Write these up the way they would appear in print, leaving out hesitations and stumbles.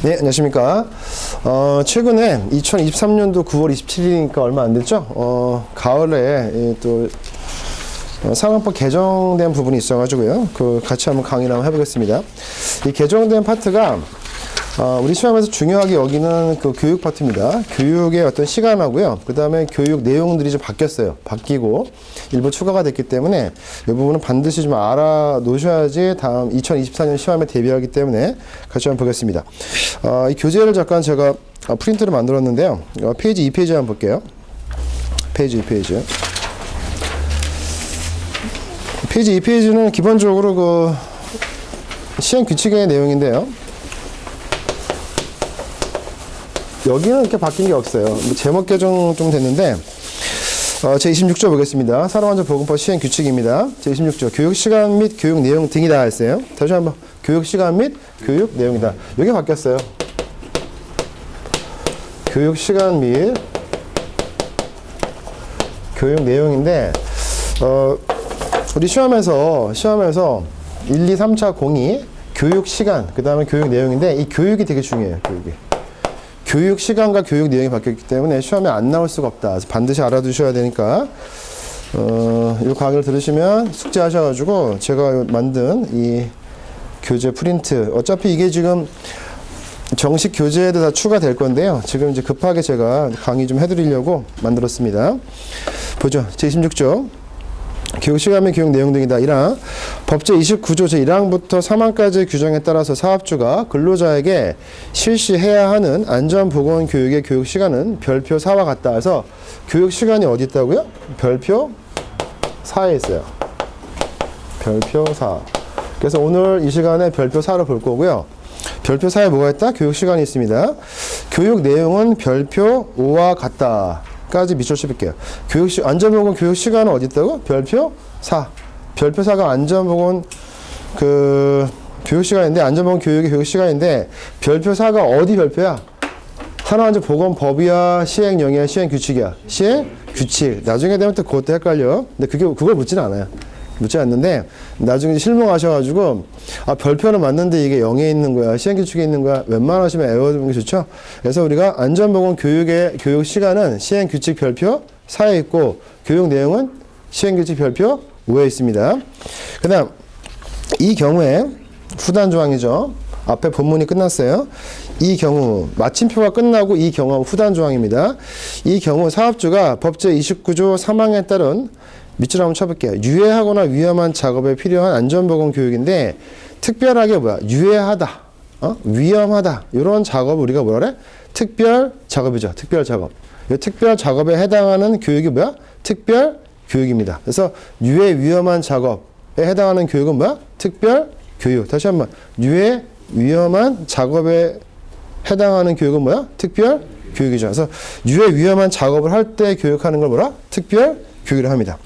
네, 안녕하십니까. 최근에 2023년도 9월 27일이니까 얼마 안 됐죠? 가을에 또 상한법 개정된 부분이 있어가지고요. 같이 한번 강의를 한번 해보겠습니다. 이 개정된 파트가 우리 시험에서 중요하게 여기는 그 교육 파트입니다. 교육의 어떤 시간하고요. 그 다음에 교육 내용들이 좀 바뀌었어요. 바뀌고 일부 추가가 됐기 때문에 이 부분은 반드시 좀 알아 놓으셔야지 다음 2024년 시험에 대비하기 때문에 같이 한번 보겠습니다. 이 교재를 잠깐 제가 프린트를 만들었는데요. 페이지 2페이지 한번 볼게요. 페이지 2페이지. 페이지 2페이지는 기본적으로 그 시행 규칙의 내용인데요. 여기는 이렇게 바뀐 게 없어요. 제목 개정 좀 됐는데, 제26조 보겠습니다. 산업안전보건법 시행 규칙입니다. 제26조 교육시간 및 교육 내용 등이다 했어요. 다시 한번 교육시간 및 교육 내용이다. 이게 바뀌었어요. 교육시간 및 교육 내용인데, 우리 시험에서 1, 2, 3차 공이 교육시간, 그 다음에 교육 내용인데, 이 교육이 되게 중요해요. 교육 시간과 교육 내용이 바뀌었기 때문에 시험에 안 나올 수가 없다. 그래서 반드시 알아두셔야 되니까 이 강의를 들으시면 숙제하셔가지고 제가 만든 이 교재 프린트, 어차피 이게 지금 정식 교재에도 다 추가될 건데요. 지금 이제 급하게 제가 강의 좀 해드리려고 만들었습니다. 보죠. 제26조 교육시간 및 교육 내용 등이다. 1항 법제 29조 제1항부터 3항까지의 규정에 따라서 사업주가 근로자에게 실시해야 하는 안전보건교육의 교육시간은 별표 4와 같다. 그래서 교육시간이 어디 있다고요? 별표 4에 있어요. 별표 4. 그래서 오늘 이 시간에 별표 4를 볼 거고요. 별표 4에 뭐가 있다? 교육시간이 있습니다. 교육 내용은 별표 5와 같다. 까지 밑줄 씹을게요. 안전보건 교육 시간은 어디 있다고? 별표 4. 별표 4가 안전보건 교육 시간인데, 안전보건 교육의 교육 시간인데, 별표 4가 어디 별표야? 산업안전보건법이야? 시행령이야? 시행규칙이야? 시행규칙. 나중에 되면 또 그것도 헷갈려. 근데 그걸 묻지는 않아요. 묻지 않는데, 나중에 실망하셔가지고, 별표는 맞는데 이게 0에 있는 거야, 시행규칙에 있는 거야, 웬만하시면 외워두는 게 좋죠? 그래서 우리가 안전보건 교육의 교육 시간은 시행규칙 별표 4에 있고, 교육 내용은 시행규칙 별표 5에 있습니다. 그 다음, 이 경우에, 후단 조항이죠. 앞에 본문이 끝났어요. 이 경우, 마침표가 끝나고 이 경우 후단 조항입니다. 이 경우 사업주가 법제 29조 3항에 따른 밑줄 한번 쳐볼게요. 유해하거나 위험한 작업에 필요한 안전보건 교육인데, 특별하게 유해하다, 위험하다, 이런 작업 우리가 뭐라 그래? 특별 작업이죠. 특별 작업. 이 특별 작업에 해당하는 교육이 특별 교육입니다. 그래서 유해 위험한 작업에 해당하는 교육은 특별 교육. 다시 한번, 유해 위험한 작업에 해당하는 교육은 특별 교육이죠. 그래서 유해 위험한 작업을 할 때 교육하는 걸 특별 교육이라고 합니다.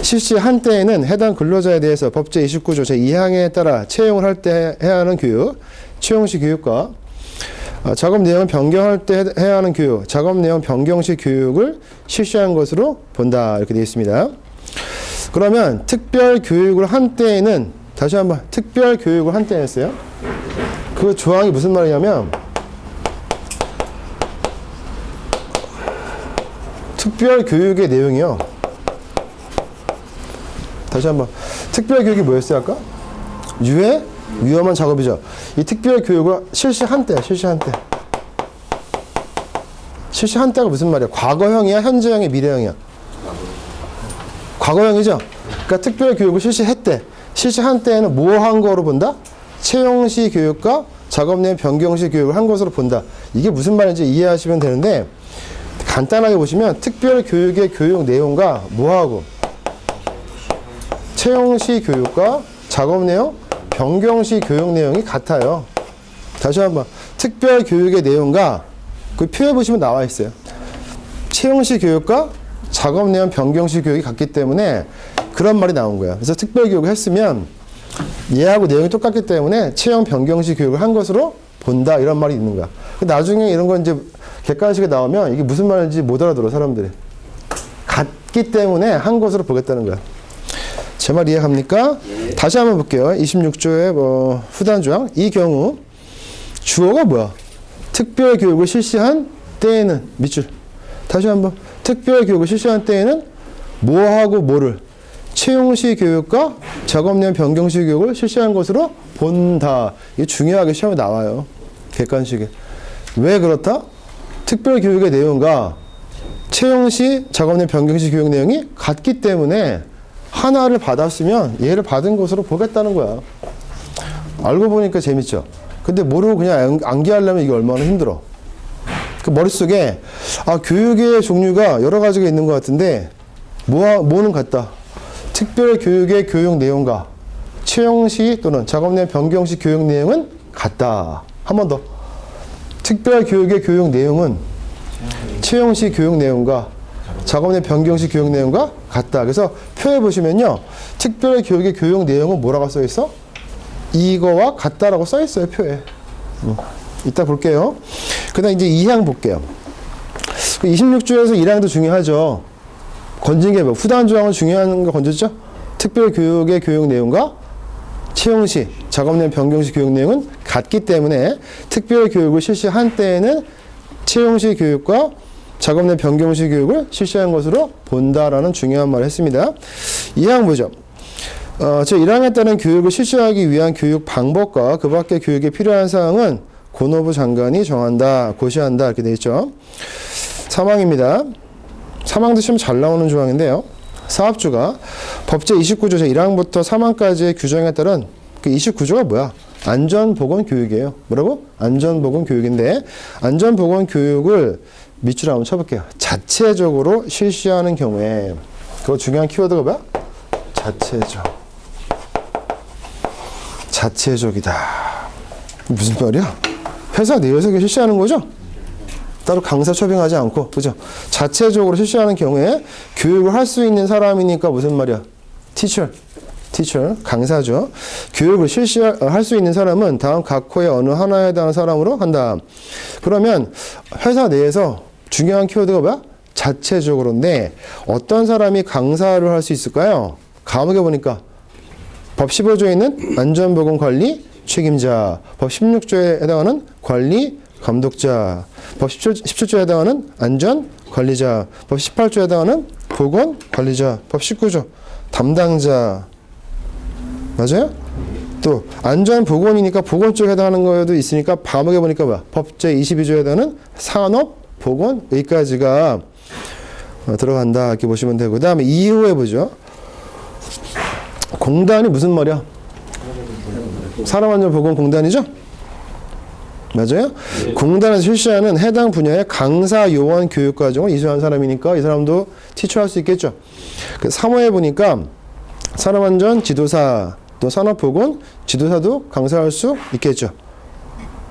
실시 한때에는 해당 근로자에 대해서 법제 29조 제2항에 따라 채용을 할 때 해야 하는 교육, 채용 시 교육과 작업 내용을 변경할 때 해야 하는 교육, 작업 내용 변경 시 교육을 실시한 것으로 본다. 이렇게 되어 있습니다. 그러면 특별 교육을 한 때에는, 다시 한번, 특별 교육을 한 때에 했어요. 그 조항이 무슨 말이냐면, 특별 교육의 내용이요. 다시 한번, 특별 교육이 뭐였어요 아까? 유해 위험한 작업이죠. 이 특별 교육을 실시한 때. 실시한 때가 무슨 말이야? 과거형이야? 현재형이야? 미래형이야? 과거형이죠. 그러니까 특별 교육을 실시했대. 실시한 때에는 뭐 한 거로 본다? 채용 시 교육과 작업 내용 변경 시 교육을 한 것으로 본다. 이게 무슨 말인지 이해하시면 되는데, 간단하게 보시면 특별 교육의 교육 내용과 뭐하고 채용 시 교육과 작업 내용, 변경 시 교육 내용이 같아요. 다시 한번, 특별 교육의 내용과 그 표에 보시면 나와 있어요. 채용 시 교육과 작업 내용, 변경 시 교육이 같기 때문에 그런 말이 나온 거예요. 그래서 특별 교육을 했으면 얘하고 내용이 똑같기 때문에 채용, 변경 시 교육을 한 것으로 본다. 이런 말이 있는 거야. 나중에 이런 건 이제 객관식에 나오면 이게 무슨 말인지 못 알아들어, 사람들이. 같기 때문에 한 것으로 보겠다는 거야. 제 말 이해갑니까? 다시 한번 볼게요. 26조의 후단 조항. 이 경우 주어가 뭐야? 특별 교육을 실시한 때에는 밑줄. 다시 한번. 특별 교육을 실시한 때에는 뭐하고 뭐를 채용시 교육과 작업 내용 변경시 교육을 실시한 것으로 본다. 이게 중요하게 시험에 나와요. 객관식에. 왜 그렇다? 특별 교육의 내용과 채용시 작업 내용 변경시 교육 내용이 같기 때문에 하나를 받았으면 얘를 받은 것으로 보겠다는 거야. 알고 보니까 재밌죠. 근데 모르고 그냥 암기하려면 이게 얼마나 힘들어. 그 머릿속에 교육의 종류가 여러 가지가 있는 것 같은데 뭐는 같다. 특별 교육의 교육 내용과 채용시 또는 작업 내용 변경시 교육 내용은 같다. 한 번 더. 특별 교육의 교육 내용은 채용시 교육 내용과 작업 내용 변경시 교육 내용과 같다. 그래서 표에 보시면요. 특별 교육의 교육 내용은 뭐라고 써 있어? 이거와 같다라고 써 있어요, 표에. 이따 볼게요. 그 다음 이제 2항 볼게요. 26조에서 1항도 중요하죠. 건진 게 뭐, 후단 조항은 중요한 거 건졌죠? 특별 교육의 교육 내용과 채용시, 작업 내용 변경시 교육 내용은 같기 때문에 특별 교육을 실시한 때에는 채용시 교육과 작업 내용 변경시 교육을 실시한 것으로 본다라는 중요한 말을 했습니다. 2항 보죠. 제1항에 따른 교육을 실시하기 위한 교육 방법과 그 밖의 교육에 필요한 사항은 고노부 장관이 정한다, 고시한다 이렇게 되어 있죠. 3항입니다. 3항도 시험 잘 나오는 조항인데요. 사업주가 법제 29조 제1항부터 3항까지의 규정에 따른 그 29조가 뭐야? 안전보건교육이에요. 뭐라고? 안전보건교육인데 안전보건교육을 밑줄 한번 쳐볼게요. 자체적으로 실시하는 경우에 그거 중요한 키워드가 뭐야? 자체적. 자체적이다. 무슨 말이야? 회사 내에서 실시하는 거죠? 따로 강사 초빙하지 않고, 그죠? 자체적으로 실시하는 경우에 교육을 할 수 있는 사람이니까 무슨 말이야? teacher, 강사죠. 교육을 실시할 수 있는 사람은 다음 각 호의 어느 하나에 해당하는 사람으로 한다. 그러면 회사 내에서 중요한 키워드가 뭐야? 자체적으로인데 어떤 사람이 강사를 할 수 있을까요? 과목에 보니까 법 15조에 있는 안전보건관리 책임자, 법 16조에 해당하는 관리 감독자, 법 17조에 해당하는 안전관리자, 법 18조에 해당하는 보건관리자, 법 19조 담당자. 맞아요? 또 안전보건이니까 보건 쪽에 해당하는 거에도 있으니까 과목에 보니까 뭐야? 법 제22조에 해당하는 산업보건 여기까지가 들어간다 이렇게 보시면 되고, 그 다음에 이후에 보죠. 공단이 무슨 말이야? 산업안전보건공단이죠? 맞아요? 네. 공단에서 실시하는 해당 분야의 강사 요원 교육 과정을 이수한 사람이니까 이 사람도 티처할 수 있겠죠. 그 3호에 보니까 산업안전 지도사 또 산업보건 지도사도 강사할 수 있겠죠.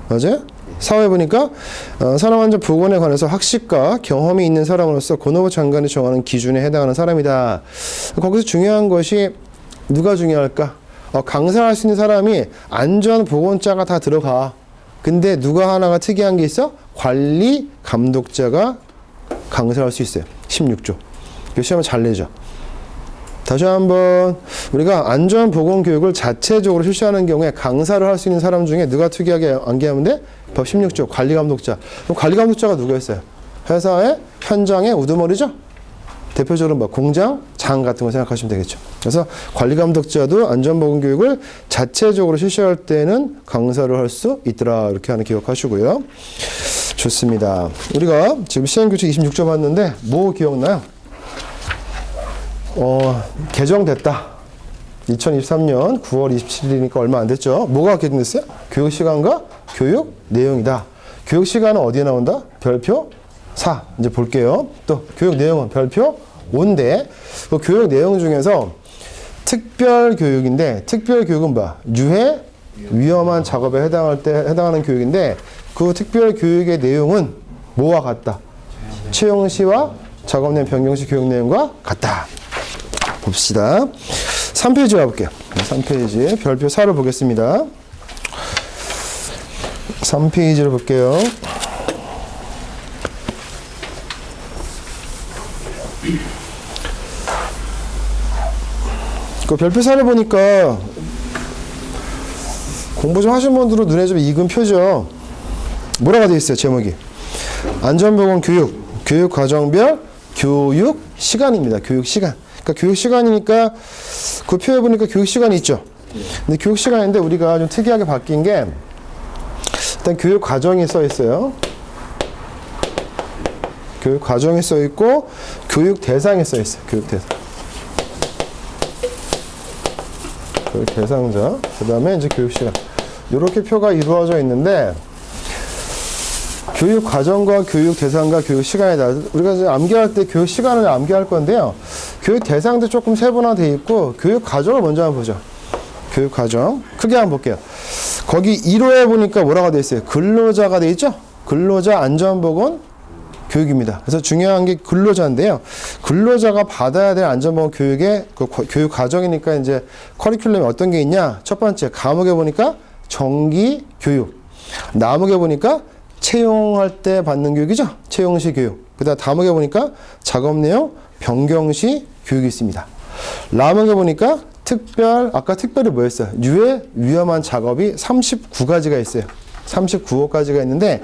맞아요? 4호에 보니까 산업안전보건에 관해서 학식과 경험이 있는 사람으로서 고노부 장관이 정하는 기준에 해당하는 사람이다. 거기서 중요한 것이 누가 중요할까? 강사할 수 있는 사람이 안전보건자가 다 들어가. 근데 누가 하나가 특이한 게 있어? 관리 감독자가 강사할 수 있어요. 16조. 이 시험을 잘 내죠. 다시 한번 우리가 안전보건교육을 자체적으로 실시하는 경우에 강사를 할 수 있는 사람 중에 누가 특이하게 암기하면 돼? 법 16조 관리감독자. 그럼 관리감독자가 누가 있어요? 회사의 현장의 우두머리죠? 대표적으로 뭐 공장, 장 같은 거 생각하시면 되겠죠. 그래서 관리감독자도 안전보건교육을 자체적으로 실시할 때는 강사를 할 수 있더라. 이렇게 하는 기억하시고요. 좋습니다. 우리가 지금 시행규칙 26조 봤는데 뭐 기억나요? 개정됐다. 2023년 9월 27일이니까 얼마 안 됐죠. 뭐가 개정됐어요? 교육시간과 교육 내용이다. 교육시간은 어디에 나온다? 별표 4. 이제 볼게요. 또 교육 내용은 별표 5인데 그 교육 내용 중에서 특별교육인데 특별교육은 뭐야? 유해 위험한 작업에 해당하는 교육인데 그 특별교육의 내용은 뭐와 같다? 채용시와 작업 내용 변경시 교육 내용과 같다. 봅시다. 3페이지 가볼게요. 3페이지 별표 4를 보겠습니다. 3페이지를 볼게요. 그 별표 4를 보니까 공부 좀 하신 분들은 눈에 좀 익은 표죠. 뭐라고 되어 있어요? 제목이 안전보건 교육 과정별 교육 시간입니다. 교육 시간. 그러니까 교육 시간이니까 그 표에 보니까 교육 시간이 있죠. 근데 교육 시간인데 우리가 좀 특이하게 바뀐 게 일단 교육 과정이 써 있어요. 교육 과정이 써 있고 교육 대상이 써 있어요. 교육 대상. 교육 대상자. 그다음에 이제 교육 시간. 이렇게 표가 이루어져 있는데 교육 과정과 교육 대상과 교육 시간에 따라 우리가 이제 암기할 때 교육 시간을 암기할 건데요. 교육 대상도 조금 세분화되어 있고 교육 과정을 먼저 한번 보죠. 교육 과정 크게 한번 볼게요. 거기 1호에 보니까 뭐라고 되어 있어요? 근로자가 되어 있죠? 근로자 안전보건 교육입니다. 그래서 중요한 게 근로자인데요. 근로자가 받아야 될 안전보건 교육의 그 교육 과정이니까 이제 커리큘럼에 어떤 게 있냐? 첫 번째 과목에 보니까 정기 교육. 나목에 보니까 채용할 때 받는 교육이죠. 채용시 교육. 그다음 다목에 보니까 작업 내용 변경 시 교육이 있습니다. 라목에 보니까 아까 특별히 뭐였어요? 유해 위험한 작업이 39가지가 있어요. 39호까지가 있는데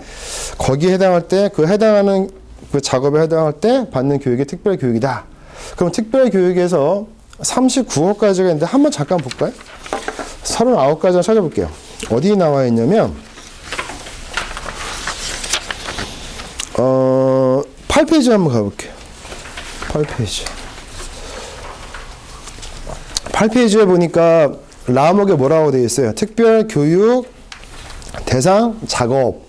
거기에 해당할 때 해당하는 그 작업에 해당할 때 받는 교육이 특별 교육이다. 그럼 특별 교육에서 39호까지가 있는데 한번 잠깐 볼까요? 39가지 찾아볼게요. 어디 나와 있냐면 8페이지 한번 가볼게요. 8페이지. 8페이지에 보니까 라목에 뭐라고 되어 있어요? 특별 교육 대상 작업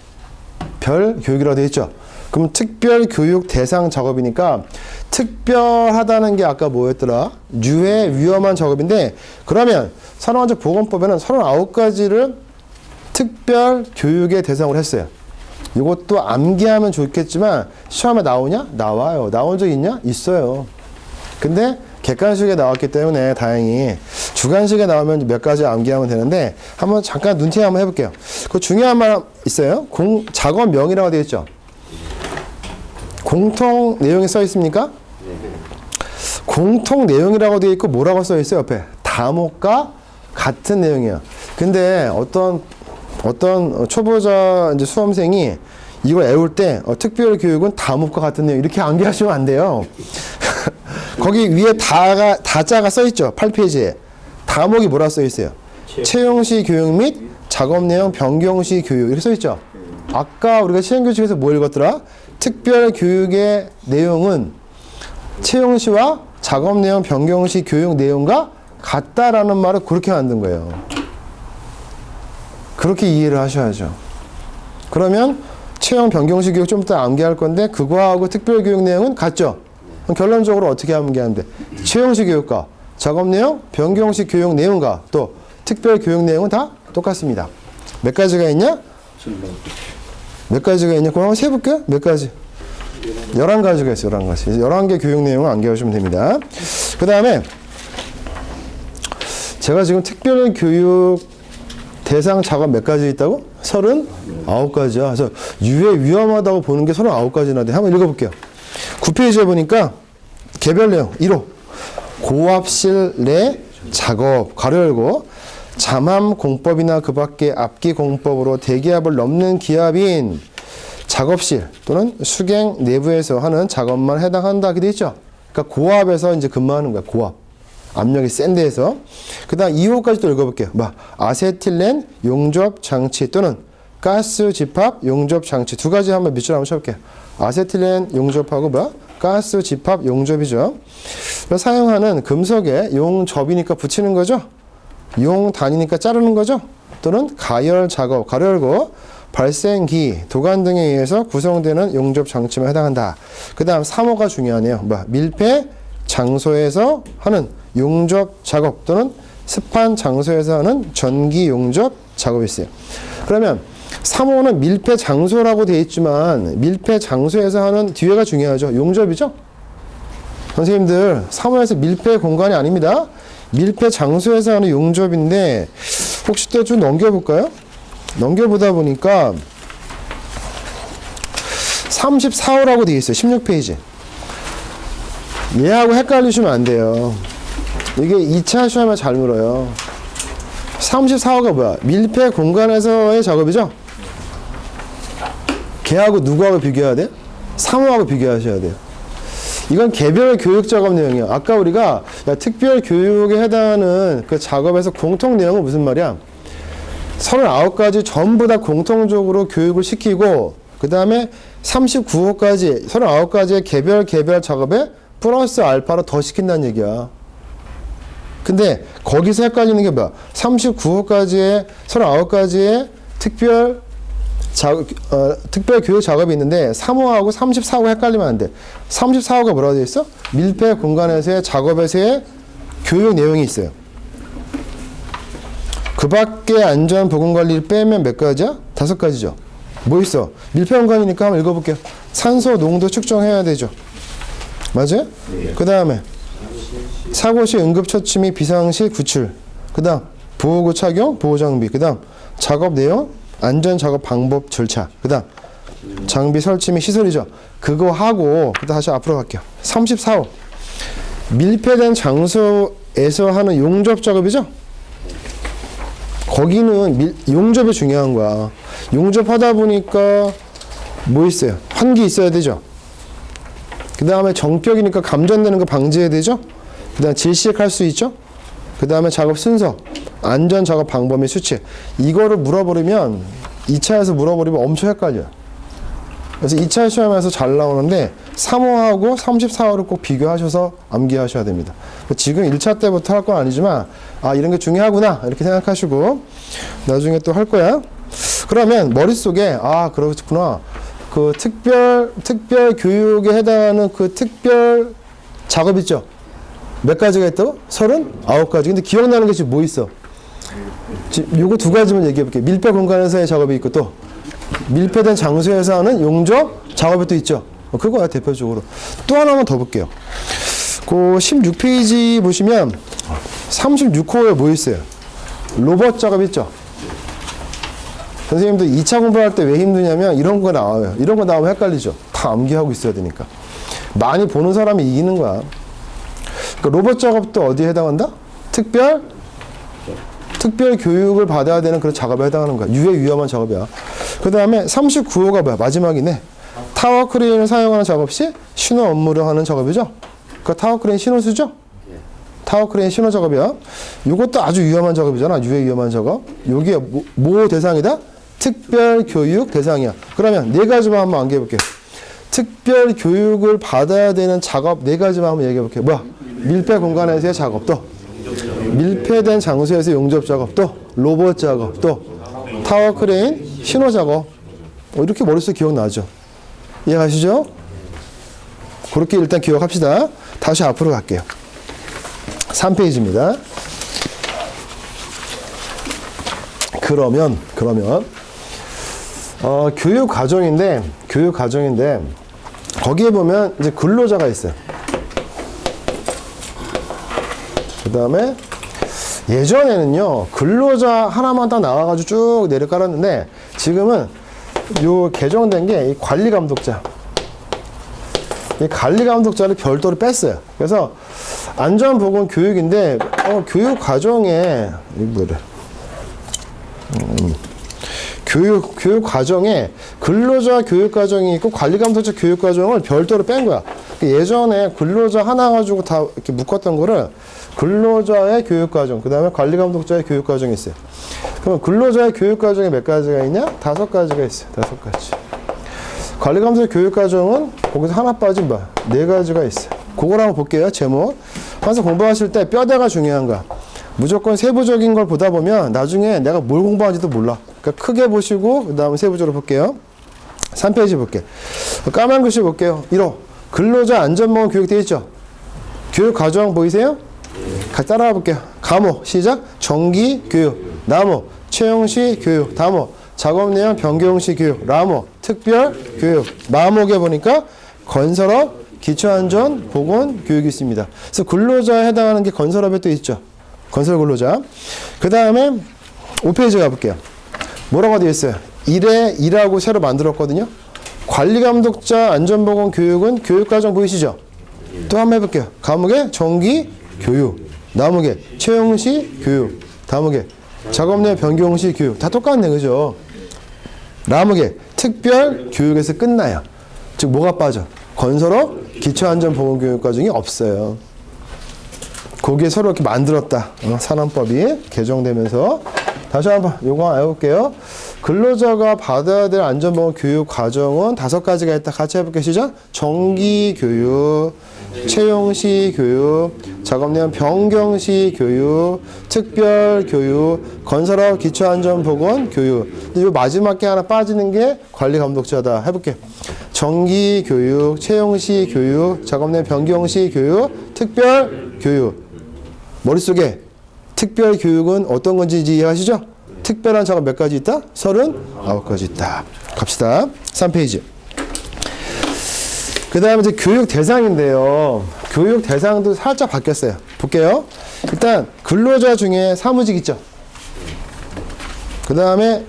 별 교육이라고 되어 있죠. 그럼 특별 교육 대상 작업이니까 특별하다는 게 아까 뭐였더라? 유해 위험한 작업인데 그러면 산업안전보건법에는 39가지를 특별 교육의 대상으로 했어요. 이것도 암기하면 좋겠지만 시험에 나오냐? 나와요. 나온 적 있냐? 있어요. 근데 객관식에 나왔기 때문에 다행히 주관식에 나오면 몇 가지 암기하면 되는데 한번 잠깐 눈팅 한번 해볼게요. 그 중요한 말 있어요. 작업명이라고 되어 있죠. 공통 내용이 써 있습니까? 공통 내용이라고 되어 있고 뭐라고 써 있어요? 옆에 다목과 같은 내용이에요. 근데 어떤 초보자 이제 수험생이 이걸 외울 때 특별 교육은 다목과 같은 내용 이렇게 암기하시면 안 돼요. 거기 위에 다자가 써 있죠. 8페이지에. 다목이 뭐라 써 있어요? 채용시 교육 및 작업 내용 변경시 교육 이렇게 써 있죠. 아까 우리가 시행규칙에서 뭐 읽었더라? 특별 교육의 내용은 채용시와 작업 내용 변경시 교육 내용과 같다라는 말을 그렇게 만든 거예요. 그렇게 이해를 하셔야죠. 그러면 채용 변경시 교육 좀 이따 암기할 건데 그거하고 특별 교육 내용은 같죠? 그럼 결론적으로 어떻게 암기하면 돼? 채용시 교육과 작업 내용, 변경시 교육 내용과 또 특별 교육 내용은 다 똑같습니다. 몇 가지가 있냐? 몇 가지가 있냐? 그럼 한번 세볼게요. 몇 가지? 11가지가 있어요. 11가지. 11개 교육 내용을 암기하시면 됩니다. 그 다음에 제가 지금 특별 교육 대상 작업 몇 가지 있다고? 39가지야. 그래서 유해 위험하다고 보는 게 39가지나 돼. 한번 읽어볼게요. 9페이지에 보니까 개별 내용 1호 고압실 내 작업 가로 열고 잠암 공법이나 그 밖의 압기 공법으로 대기압을 넘는 기압인 작업실 또는 수갱 내부에서 하는 작업만 해당한다. 이렇게 돼 있죠. 그러니까 고압에서 이제 근무하는 거야. 고압. 압력이 센 데에서. 그 다음 2호까지 또 읽어볼게요. 아세틸렌 용접 장치 또는 가스 집합 용접 장치 두 가지 한번 밑줄 한번 쳐볼게요. 아세틸렌 용접하고 가스 집합 용접이죠. 사용하는 금속에 용접이니까 붙이는 거죠. 용단이니까 자르는 거죠. 또는 가열 작업, 가로 열고 발생기, 도관 등에 의해서 구성되는 용접 장치만 해당한다. 그 다음 3호가 중요하네요. 밀폐 장소에서 하는 용접 작업 또는 습한 장소에서 하는 전기 용접 작업이 있어요. 그러면 3호는 밀폐 장소라고 되어 있지만 밀폐 장소에서 하는 뒤에가 중요하죠. 용접이죠. 선생님들 3호에서 밀폐 공간이 아닙니다. 밀폐 장소에서 하는 용접인데 혹시 또 좀 넘겨볼까요? 넘겨보다 보니까 34호라고 되어 있어요. 16페이지. 얘하고 헷갈리시면 안 돼요. 이게 2차 시험에 잘 물어요. 34호가 뭐야? 밀폐 공간에서의 작업이죠? 걔하고 누구하고 비교해야 돼요? 사모하고 비교하셔야 돼요. 이건 개별 교육 작업 내용이에요. 아까 우리가 특별 교육에 해당하는 그 작업에서 공통 내용은 무슨 말이야? 39가지 전부 다 공통적으로 교육을 시키고 그 다음에 39호까지 39가지의 개별 작업에 플러스 알파로 더 시킨다는 얘기야. 근데 거기서 헷갈리는 게 뭐야? 39호까지의 39가지의 특별 교육 작업이 있는데 3호하고 34호 헷갈리면 안 돼. 34호가 뭐라고 되어 있어? 밀폐 공간에서의 작업에서의 교육 내용이 있어요. 그 밖에 안전 보건관리를 빼면 몇 가지야? 5가지죠. 뭐 있어? 밀폐 공간이니까 한번 읽어볼게요. 산소 농도 측정해야 되죠. 맞아요? 그 다음에 사고 시 응급처치 및 비상시 구출. 그 다음 보호구 착용, 보호장비. 그 다음 작업 내용, 안전작업 방법 절차. 그 다음 장비 설치 및 시설이죠. 그거 하고 다시 앞으로 갈게요. 34호 밀폐된 장소에서 하는 용접 작업이죠. 거기는 용접이 중요한 거야. 용접하다 보니까 뭐 있어요? 환기 있어야 되죠. 그 다음에 정격이니까 감전되는 거 방지해야 되죠. 그 다음에 질식할 수 있죠. 그 다음에 작업 순서, 안전 작업 방법 및 수치. 이거를 물어버리면 2차에서 물어버리면 엄청 헷갈려요. 그래서 2차 시험에서 잘 나오는데 3호하고 34호를 꼭 비교하셔서 암기하셔야 됩니다. 지금 1차 때부터 할 건 아니지만 아 이런 게 중요하구나 이렇게 생각하시고 나중에 또 할 거야. 그러면 머릿속에 아 그렇구나. 그 특별 교육에 해당하는 그 특별 작업 있죠. 몇 가지가 있다고? 39가지. 근데 기억나는 게 지금 뭐 있어? 요거 2가지만 얘기해 볼게요. 밀폐 공간에서의 작업이 있고 또 밀폐된 장소에서 하는 용접 작업이 또 있죠. 그거야 대표적으로. 또 하나만 더 볼게요. 그 16페이지 보시면 36호에 뭐 있어요? 로봇 작업 있죠. 선생님도 2차 공부할 때 왜 힘드냐면 이런 거 나와요. 이런 거 나오면 헷갈리죠. 다 암기하고 있어야 되니까. 많이 보는 사람이 이기는 거야. 그러니까 로봇 작업도 어디에 해당한다? 특별 교육을 받아야 되는 그런 작업에 해당하는 거야. 위험한 작업이야. 그 다음에 39호가 뭐야? 마지막이네. 타워 크레인을 사용하는 작업 시 신호 업무를 하는 작업이죠. 그 타워 크레인 신호수죠? 타워 크레인 신호 작업이야. 이것도 아주 위험한 작업이잖아. 위험한 작업. 여기에 뭐 대상이다? 특별 교육 대상이야. 그러면 4가지만 한번 암기해 볼게요. 특별 교육을 받아야 되는 작업 4가지만 한번 얘기해 볼게요. 뭐야? 밀폐 공간에서의 작업, 또 밀폐된 장소에서 용접 작업, 또 로봇 작업, 또 타워 크레인 신호 작업. 이렇게 머릿속에 기억나죠? 이해가시죠? 그렇게 일단 기억합시다. 다시 앞으로 갈게요. 3페이지입니다. 그러면 교육 과정인데 거기에 보면 이제 근로자가 있어요. 그 다음에 예전에는요 근로자 하나만 딱 나와가지고 쭉 내려 깔았는데 지금은 요 개정된 게 이 관리감독자. 이 관리감독자를 별도로 뺐어요. 그래서 안전보건 교육인데 교육 과정에 교육 과정에 근로자 교육 과정이 있고 관리감독자 교육 과정을 별도로 뺀 거야. 예전에 근로자 하나 가지고 다 이렇게 묶었던 거를 근로자의 교육 과정, 그 다음에 관리감독자의 교육 과정이 있어요. 그럼 근로자의 교육 과정이 몇 가지가 있냐? 5가지가 있어요. 5가지. 관리감독자 교육 과정은 거기서 하나 빠진 바 4가지가 있어요. 그걸 한번 볼게요. 제목. 항상 공부하실 때 뼈대가 중요한 거야. 무조건 세부적인 걸 보다 보면 나중에 내가 뭘 공부하는지도 몰라. 그러니까 크게 보시고 그 다음에 세부적으로 볼게요. 3페이지 볼게요. 까만 글씨 볼게요. 1호 근로자 안전보건 교육 되어 있죠? 교육 과정 보이세요? 같이 따라가 볼게요. 감호 시작. 정기 교육. 남호 채용시 교육. 담호 작업 내용 변경시 교육. 라모 특별 교육. 마목에 보니까 건설업 기초안전 보건 교육이 있습니다. 그래서 근로자에 해당하는 게 건설업에 또 있죠. 건설 근로자. 그 다음에 5페이지 가볼게요. 뭐라고 되어 있어요? 1에 2라고 새로 만들었거든요. 관리감독자 안전보건 교육은 교육과정 보이시죠? 또 한번 해볼게요. 과목에 정기 교육, 나무개 채용시 교육, 다무개 작업내 변경시 교육. 다 똑같네, 그죠? 나무개 특별 교육에서 끝나요. 즉 뭐가 빠져? 건설업 기초안전보건교육과정이 없어요. 거기에 서로 이렇게 만들었다. 산안법이 개정되면서. 다시 한번 요거 알아볼게요. 근로자가 받아야 될 안전보건 교육 과정은 5가지가 있다. 같이 해볼게요. 시작. 정기교육, 채용시 교육, 작업내용 변경시 교육, 특별교육, 건설업 기초안전보건 교육. 이 마지막 게 하나 빠지는 게 관리감독자다. 해볼게요. 정기교육, 채용시 교육, 작업내용 변경시 교육, 특별교육. 머릿속에 특별교육은 어떤 건지 이해하시죠? 특별한 작업 몇 가지 있다? 39가지 있다. 갑시다. 3페이지. 그 다음에 이제 교육 대상인데요. 교육 대상도 살짝 바뀌었어요. 볼게요. 일단 근로자 중에 사무직 있죠. 그 다음에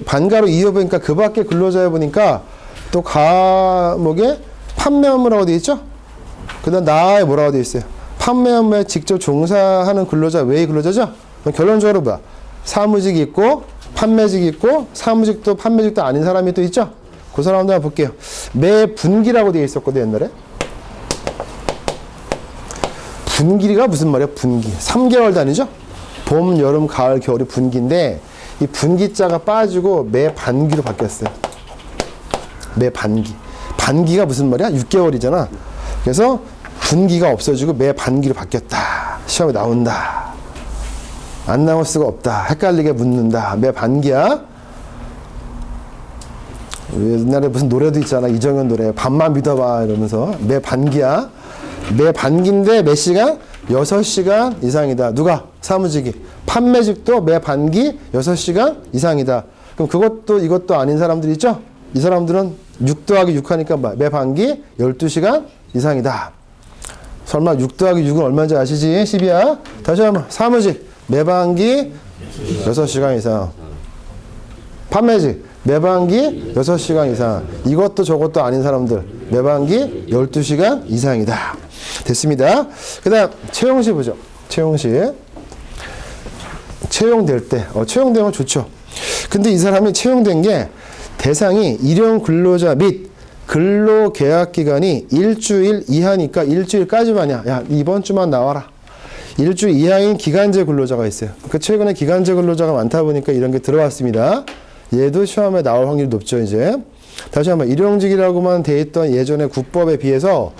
반가로 이어보니까 그 밖에 근로자에 보니까 또 과목에 판매 업무라고 되어 있죠. 그 다음 나에 뭐라고 되어 있어요. 판매 업무에 직접 종사하는 근로자 외의 근로자죠. 결론적으로 뭐야? 사무직이 있고 판매직이 있고 사무직도 판매직도 아닌 사람이 또 있죠. 그 사람들 한번 볼게요. 매 분기라고 되어 있었거든 옛날에. 분기가 무슨 말이야? 분기. 3개월 단위죠. 봄, 여름, 가을, 겨울이 분기인데 이 분기자가 빠지고 매 반기로 바뀌었어요. 매 반기. 반기가 무슨 말이야? 6개월이잖아. 그래서 분기가 없어지고 매 반기로 바뀌었다. 시험에 나온다. 안 나올 수가 없다. 헷갈리게 묻는다. 매 반기야. 옛날에 무슨 노래도 있잖아. 이정현 노래. 밤만 믿어봐. 이러면서. 매 반기야. 매 반기인데 몇 시간? 6시간 이상이다. 누가? 사무직이. 판매직도 매 반기 6시간 이상이다. 그럼 그것도 이것도 아닌 사람들 있죠? 이 사람들은 6 더하기 6 하니까 매 반기 12시간 이상이다. 설마 6 더하기 6은 얼마인지 아시지? 10이야. 다시 한번. 사무직. 매반기 6시간 이상. 판매직. 매반기 6시간 이상. 이것도 저것도 아닌 사람들. 매반기 12시간 이상이다. 됐습니다. 그 다음, 채용시 보죠. 채용시. 채용될 때. 채용되면 좋죠. 근데 이 사람이 채용된 게 대상이 일용 근로자 및 근로계약기간이 일주일 이하니까 일주일까지만이야. 야, 이번 주만 나와라. 일주일 이하인 기간제 근로자가 있어요. 그 최근에 기간제 근로자가 많다 보니까 이런 게 들어왔습니다. 얘도 시험에 나올 확률이 높죠, 이제. 다시 한번 일용직이라고만 돼 있던 예전의 국법에 비해서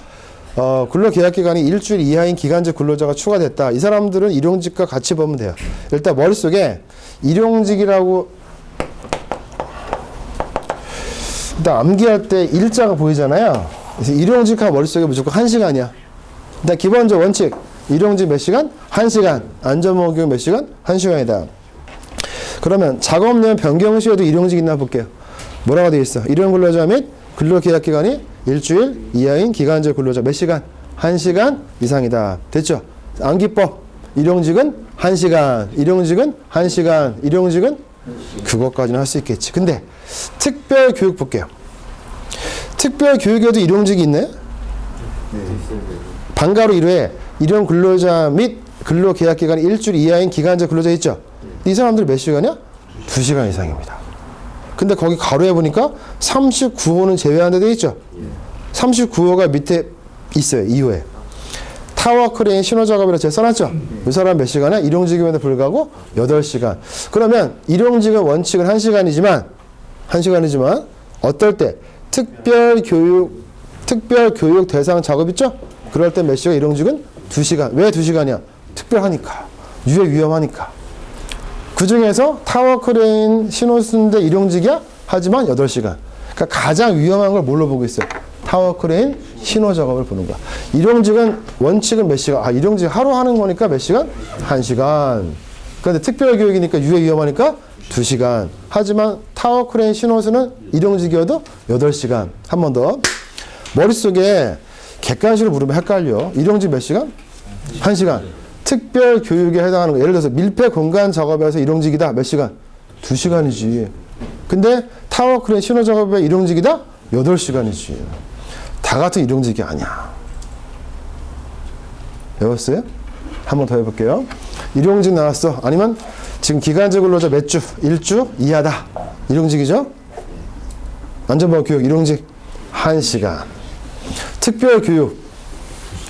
근로계약기간이 일주일 이하인 기간제 근로자가 추가됐다. 이 사람들은 일용직과 같이 보면 돼요. 일단 머릿속에 일용직이라고 일단 암기할 때 일자가 보이잖아요. 그래서 일용직하고 머릿속에 무조건 1시간이야. 일단 기본적 원칙. 일용직 몇 시간? 1시간. 안전보건교육 몇 시간? 1시간이다. 그러면 작업내용 변경 시에도 일용직 있나 볼게요. 뭐라고 되어 있어? 일용 근로자 및 근로계약기간이 일주일 이하인 기간제 근로자 몇 시간? 1시간 이상이다. 됐죠? 암기법. 일용직은 1시간. 일용직은 1시간. 일용직은 그것까지는 할 수 있겠지. 근데 특별교육 볼게요. 특별교육에도 일용직이 있나요? 방가로 1회 일용 근로자 및 근로계약기간이 일주일 이하인 기간제 근로자 있죠? 이 사람들 몇 시간이야? 2시간 이상입니다. 근데 거기 가로에 보니까 39호는 제외한 데 돼 있죠? 39호가 밑에 있어요. 이후에. 타워 크레인 신호작업이라고 제가 써놨죠? 이 사람 몇 시간이야? 일용직임에도 불구하고 8시간. 그러면 일용직은 원칙은 1시간이지만 어떨 때 특별교육 대상 작업 있죠? 그럴 때 몇 시간? 일용직은 2시간. 왜 2시간이야? 특별하니까. 유해 위험하니까. 그 중에서 타워 크레인 신호 쓰는데 일용직이야? 하지만 8시간. 그러니까 가장 위험한 걸 뭘로 보고 있어요? 타워 크레인 신호 작업을 보는 거야. 일용직은 원칙은 몇 시간? 일용직 하루 하는 거니까 몇 시간? 1시간. 그런데 특별교육이니까 유해 위험하니까 2시간. 하지만 타워 크레인 신호수는 일용직이어도 8시간. 한 번 더. 머릿속에 객관식으로 물으면 헷갈려. 일용직 몇 시간? 1시간. 특별 교육에 해당하는 거. 예를 들어서 밀폐 공간 작업에서 일용직이다. 몇 시간? 2시간이지. 근데 타워 크레인 신호 작업에 일용직이다? 8시간이지. 다 같은 일용직이 아니야. 외웠어요? 한 번 더 해볼게요. 일용직 나왔어. 아니면 지금 기간제 근로자 몇 주? 1주 이하다. 일용직이죠? 안전보건교육 일용직 1시간. 특별교육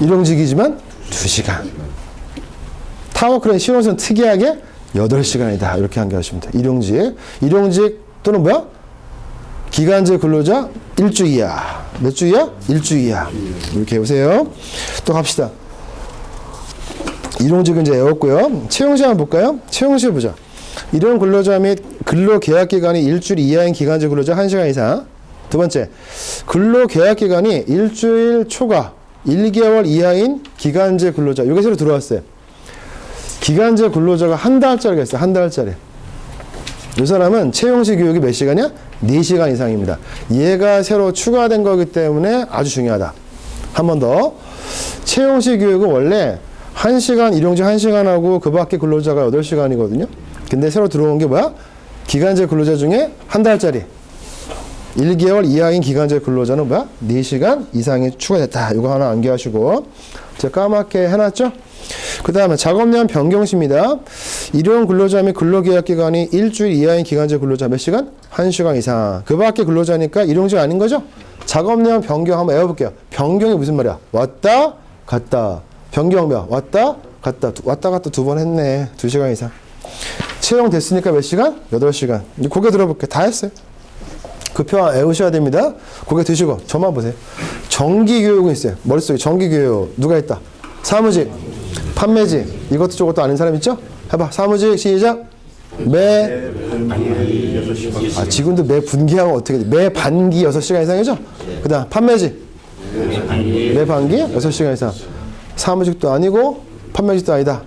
일용직이지만 2시간. 타워크레인 신호선 특이하게 8시간이다. 이렇게 한계하시면 돼요. 일용직 또는 뭐야? 기간제 근로자 1주 이하. 몇 주 이하? 1주 이하. 이렇게 해보세요. 또 갑시다. 일용직은 이제 외웠고요. 채용시간 볼까요? 채용시 보자. 일용 근로자 및 근로계약기간이 일주일 이하인 기간제 근로자 1시간 이상. 두 번째, 근로계약기간이 일주일 초과 1개월 이하인 기간제 근로자. 이게 새로 들어왔어요. 기간제 근로자가 한 달짜리가 있어요. 한 달짜리. 이 사람은 채용시 교육이 몇 시간이야? 4시간 이상입니다. 얘가 새로 추가된 거기 때문에 아주 중요하다. 한 번 더. 채용시 교육은 원래 1시간, 일용직 1시간 하고 그 밖에 근로자가 8시간이거든요. 근데 새로 들어온 게 뭐야? 기간제 근로자 중에 한 달짜리. 1개월 이하인 기간제 근로자는 뭐야? 4시간 이상이 추가됐다. 이거 하나 암기하시고. 제가 까맣게 해놨죠? 그 다음에 작업량 변경시입니다. 일용 근로자 및 근로계약기간이 일주일 이하인 기간제 근로자 몇 시간? 1시간 이상. 그 밖에 근로자니까 일용직 아닌 거죠? 작업량 변경 한번 외워볼게요. 변경이 무슨 말이야? 왔다 갔다. 변경명 왔다 갔다. 왔다 갔다 2번 했네. 2시간 이상. 채용됐으니까 몇 시간? 8시간. 이제 고개 들어볼게요. 다 했어요. 그 표 외우셔야 됩니다. 고개 드시고 저만 보세요. 정기교육은 있어요. 머릿속에 정기교육 누가 있다? 사무직, 판매직, 이것도 저것도 아는 사람 있죠? 해봐. 사무직 시작. 지금도 매 분기하고 어떻게 돼? 매 반기 6시간 이상이죠? 그 다음 판매직 매 반기 6시간 이상. 사무직도 아니고 판매직도 아니다.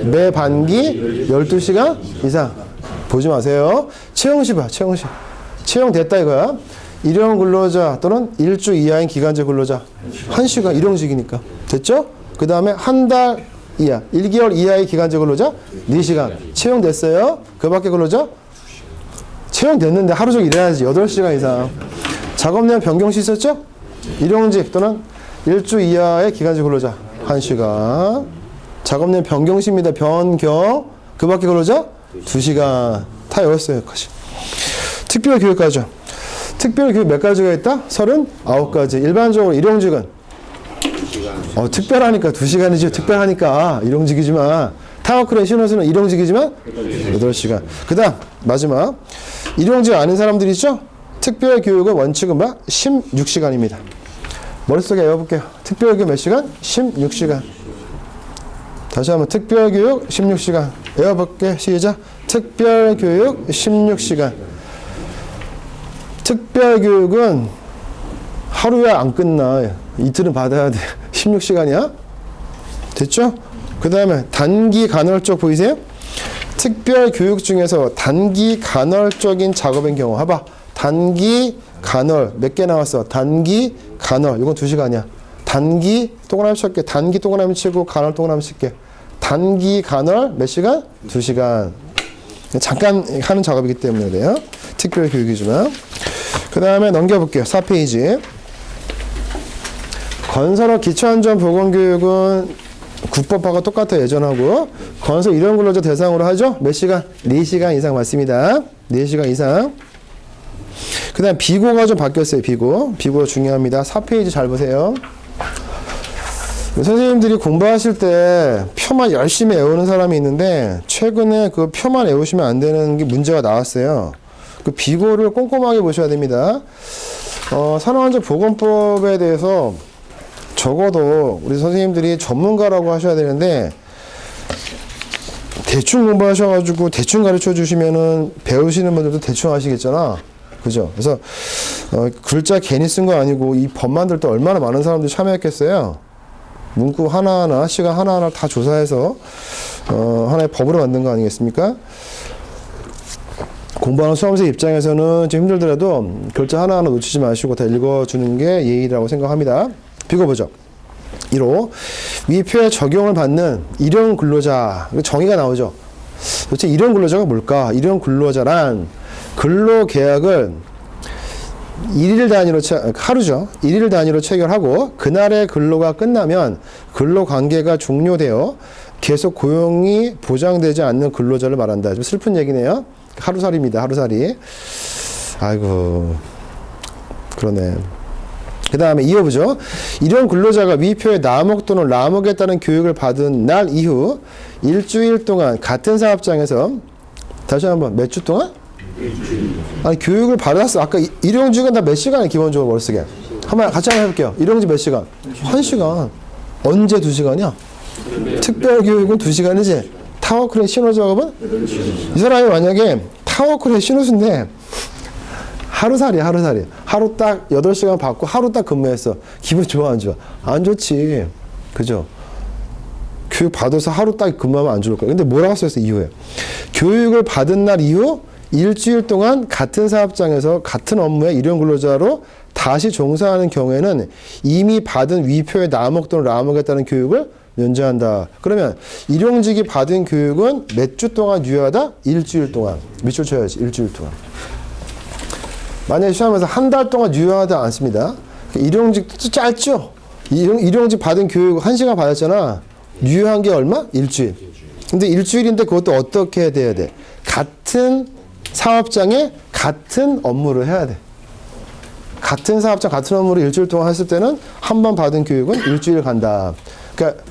매 반기 12시간 이상. 보지 마세요. 채용시 봐. 채용시. 채용됐다 이거야. 일용 근로자 또는 일주 이하인 기간제 근로자 1시간 일용직이니까. 됐죠? 그 다음에 한 달 이하 1개월 이하의 기간제 근로자 4시간. 채용됐어요. 그 밖에 근로자 채용됐는데 하루 종일 일해야지. 8시간 이상. 작업량 변경시 있었죠? 일용직 또는 일주 이하의 기간제 근로자 1시간. 작업량 변경시입니다. 변경. 그 밖에 근로자 2시간. 다 외웠어요. 여기까지. 특별교육과정. 특별교육 몇 가지가 있다? 39가지. 일반적으로 일용직은 특별하니까 2시간이지. 특별하니까 일용직이지만 타워크레인 신호수는 일용직이지만 8시간. 그 다음 마지막 일용직 아닌 사람들이 있죠? 특별교육은 원칙은 뭐? 16시간입니다. 머릿속에 외워볼게요. 특별교육 몇 시간? 16시간. 다시 한번 특별교육 16시간. 외워볼게. 시작. 특별교육 16시간. 특별교육은 하루에 안 끝나. 이틀은 받아야 돼. 16시간이야? 됐죠? 그 다음에 단기 간헐적 보이세요? 특별교육 중에서 단기 간헐적인 작업인 경우. 봐봐. 단기 간헐. 몇 개 나왔어? 단기 간헐. 이건 2시간이야. 단기 동그라미 칠게. 단기 동그라미 치고 간헐 동그라미 칠게. 단기 간헐 몇 시간? 2시간. 잠깐 하는 작업이기 때문에 그래요. 특별교육이지만. 그 다음에 넘겨볼게요. 4페이지. 건설업 기초안전보건교육은 국법하고 똑같아. 예전하고. 건설 일용근로자 대상으로 하죠. 몇 시간? 4시간 이상 맞습니다. 4시간 이상. 그 다음 비고가 좀 바뀌었어요. 비고 중요합니다. 4페이지 잘 보세요. 선생님들이 공부하실 때 표만 열심히 외우는 사람이 있는데 최근에 그 표만 외우시면 안 되는 게 문제가 나왔어요. 그 비고를 꼼꼼하게 보셔야 됩니다. 산업안전보건법에 대해서 적어도 우리 선생님들이 전문가라고 하셔야 되는데 대충 공부하셔가지고 대충 가르쳐 주시면은 배우시는 분들도 대충 하시겠잖아. 그죠? 그래서 글자 괜히 쓴 거 아니고 이 법 만들 때 얼마나 많은 사람들이 참여했겠어요. 문구 하나하나, 시간 하나하나 다 조사해서 하나의 법으로 만든 거 아니겠습니까? 공부하는 수험생 입장에서는 좀 힘들더라도 글자 하나하나 놓치지 마시고 다 읽어주는 게 예의라고 생각합니다. 읽어보죠. 1호. 위 표에 적용을 받는 일용 근로자. 정의가 나오죠. 도대체 일용 근로자가 뭘까? 일용 근로자란 근로계약을 일일 단위로 하루죠. 일일 단위로 체결하고 그날의 근로가 끝나면 근로관계가 종료되어 계속 고용이 보장되지 않는 근로자를 말한다. 좀 슬픈 얘기네요. 하루살이입니다. 하루살이. 아이고. 그러네. 그 다음에 이어보죠. 이런 근로자가 위표의 남목 또는 라목에 따른 교육을 받은 날 이후 일주일 동안 같은 사업장에서 다시 한번 몇 주 동안? 아니 교육을 받았어. 아까 일용직은 다 몇 시간에 기본적으로 머릿속에. 한번 같이 한번 해볼게요. 일용직 몇 시간? 1시간. 언제 2시간이야? 특별교육은 2시간이지. 타워크레인 신호 작업은? 이 사람이 만약에 타워크레인 신호수인데 하루살이. 하루 딱 8시간 받고 하루 딱 근무했어. 기분 좋아, 안 좋아? 안 좋지. 그죠? 교육 받아서 하루 딱 근무하면 안 좋을 거야. 근데 뭐라고 써있어, 이후에? 교육을 받은 날 이후 일주일 동안 같은 사업장에서 같은 업무의 일용 근로자로 다시 종사하는 경우에는 이미 받은 위표의 남목 또는 라목에 따른 교육을 면제한다. 그러면 일용직이 받은 교육은 몇 주 동안 유효하다? 일주일 동안. 밑줄 쳐야지, 일주일 동안. 만약에 시험에서 한 달 동안 유효하다 않습니다. 일용직도 짧죠? 일용직 받은 교육 1시간 받았잖아. 유효한 게 얼마? 일주일. 근데 일주일인데 그것도 어떻게 돼야 돼? 같은 사업장에 같은 업무를 해야 돼. 같은 사업장 같은 업무를 일주일 동안 했을 때는 한 번 받은 교육은 일주일 간다. 그러니까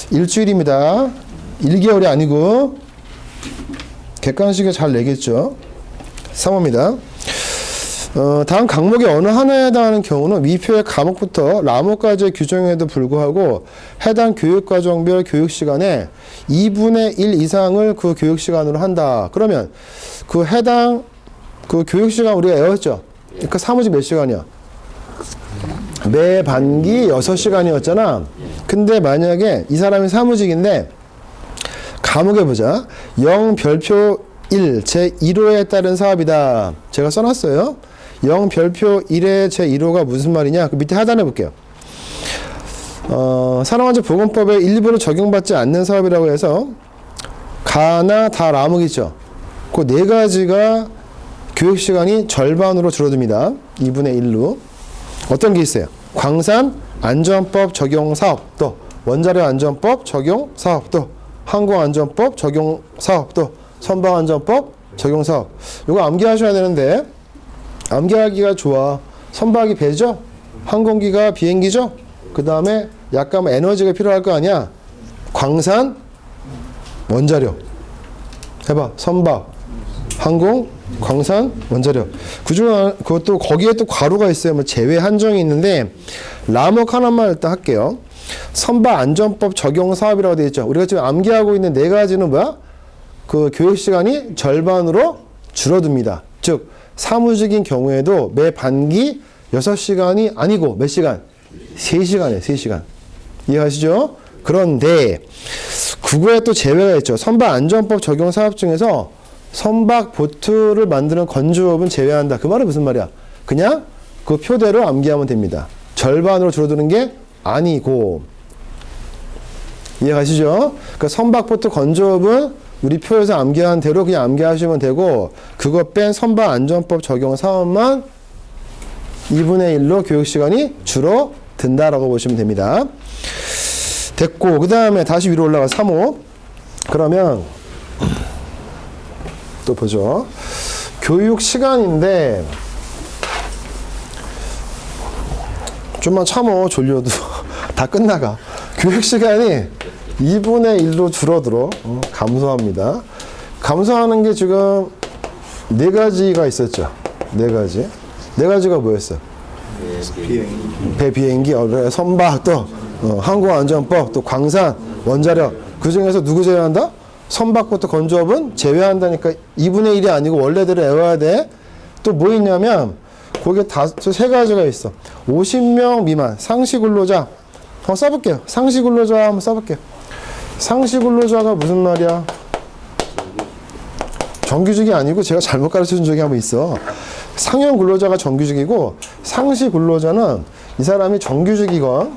일주일입니다. 1개월이 아니고 객관식에 잘 내겠죠. 3호입니다. 다음 강목의 어느 하나에 해당하는 경우는 위표의 과목부터 라목까지의 규정에도 불구하고 해당 교육과정별 교육시간에 2분의 1 이상을 그 교육시간으로 한다. 그러면 그 해당 그 교육시간 우리가 외웠죠? 그러니까 사무직 몇 시간이야? 매 반기 6시간이었잖아. 근데 만약에 이 사람이 사무직인데 과목에 보자. 0 별표 1 제1호에 따른 사업이다. 제가 써놨어요. 0 별표 1의 제1호가 무슨 말이냐? 그 밑에 하단해 볼게요. 산업안전보건법의 일부를 적용받지 않는 사업이라고 해서 가나 다 라목이죠. 그 네 가지가 교육시간이 절반으로 줄어듭니다. 2분의 1로. 어떤 게 있어요? 광산 안전법 적용 사업, 또 원자력 안전법 적용 사업, 또 항공안전법 적용 사업, 또 선박안전법 적용 사업. 이거 암기하셔야 되는데 암기하기가 좋아. 선박이 배죠? 항공기가 비행기죠? 그 다음에 약간 에너지가 필요할 거 아니야? 광산, 원자력. 해봐. 선박, 항공, 광산, 원자력. 그중에 그것도 거기에 또 괄호가 있어요. 뭐 제외 한정이 있는데 라목 하나만 일단 할게요. 선박 안전법 적용 사업이라고 되어 있죠. 우리가 지금 암기하고 있는 네 가지는 뭐야? 그 교육 시간이 절반으로 줄어듭니다. 즉 사무직인 경우에도 매 반기 6시간이 아니고 몇 시간? 3시간이에요. 3시간. 이해하시죠? 그런데 그거에 또 제외가 있죠. 선박 안전법 적용 사업 중에서 선박 보트를 만드는 건조업은 제외한다. 그 말은 무슨 말이야? 그냥 그 표대로 암기하면 됩니다. 절반으로 줄어드는 게 아니고. 이해가시죠? 그러니까 선박 보트 건조업은 우리 표에서 암기한 대로 그냥 암기하시면 되고, 그거 뺀 선박 안전법 적용 사업만 2분의 1로 교육시간이 줄어든다라고 보시면 됩니다. 됐고, 그 다음에 다시 위로 올라가 3호. 그러면 또 보죠. 교육 시간인데 좀만 참어. 졸려도 다 끝나가. 교육 시간이 2분의 1로 줄어들어. 감소합니다. 감소하는 게 지금 네 가지가 있었죠. 네 가지. 네 가지가 뭐였어? 배, 비행기, 선박, 또 항공안전법, 또 광산, 원자력. 그 중에서 누구 제외한다? 선박부터 건조업은 제외한다니까 2분의 1이 아니고 원래대로 외워야 돼. 또 뭐 있냐면 거기에 세 가지가 있어. 50명 미만 상시근로자. 써볼게요. 상시근로자 한번 써볼게요. 상시근로자가 무슨 말이야? 정규직이 아니고 제가 잘못 가르쳐준 적이 한번 있어. 상용 근로자가 정규직이고 상시 근로자는 이 사람이 정규직이건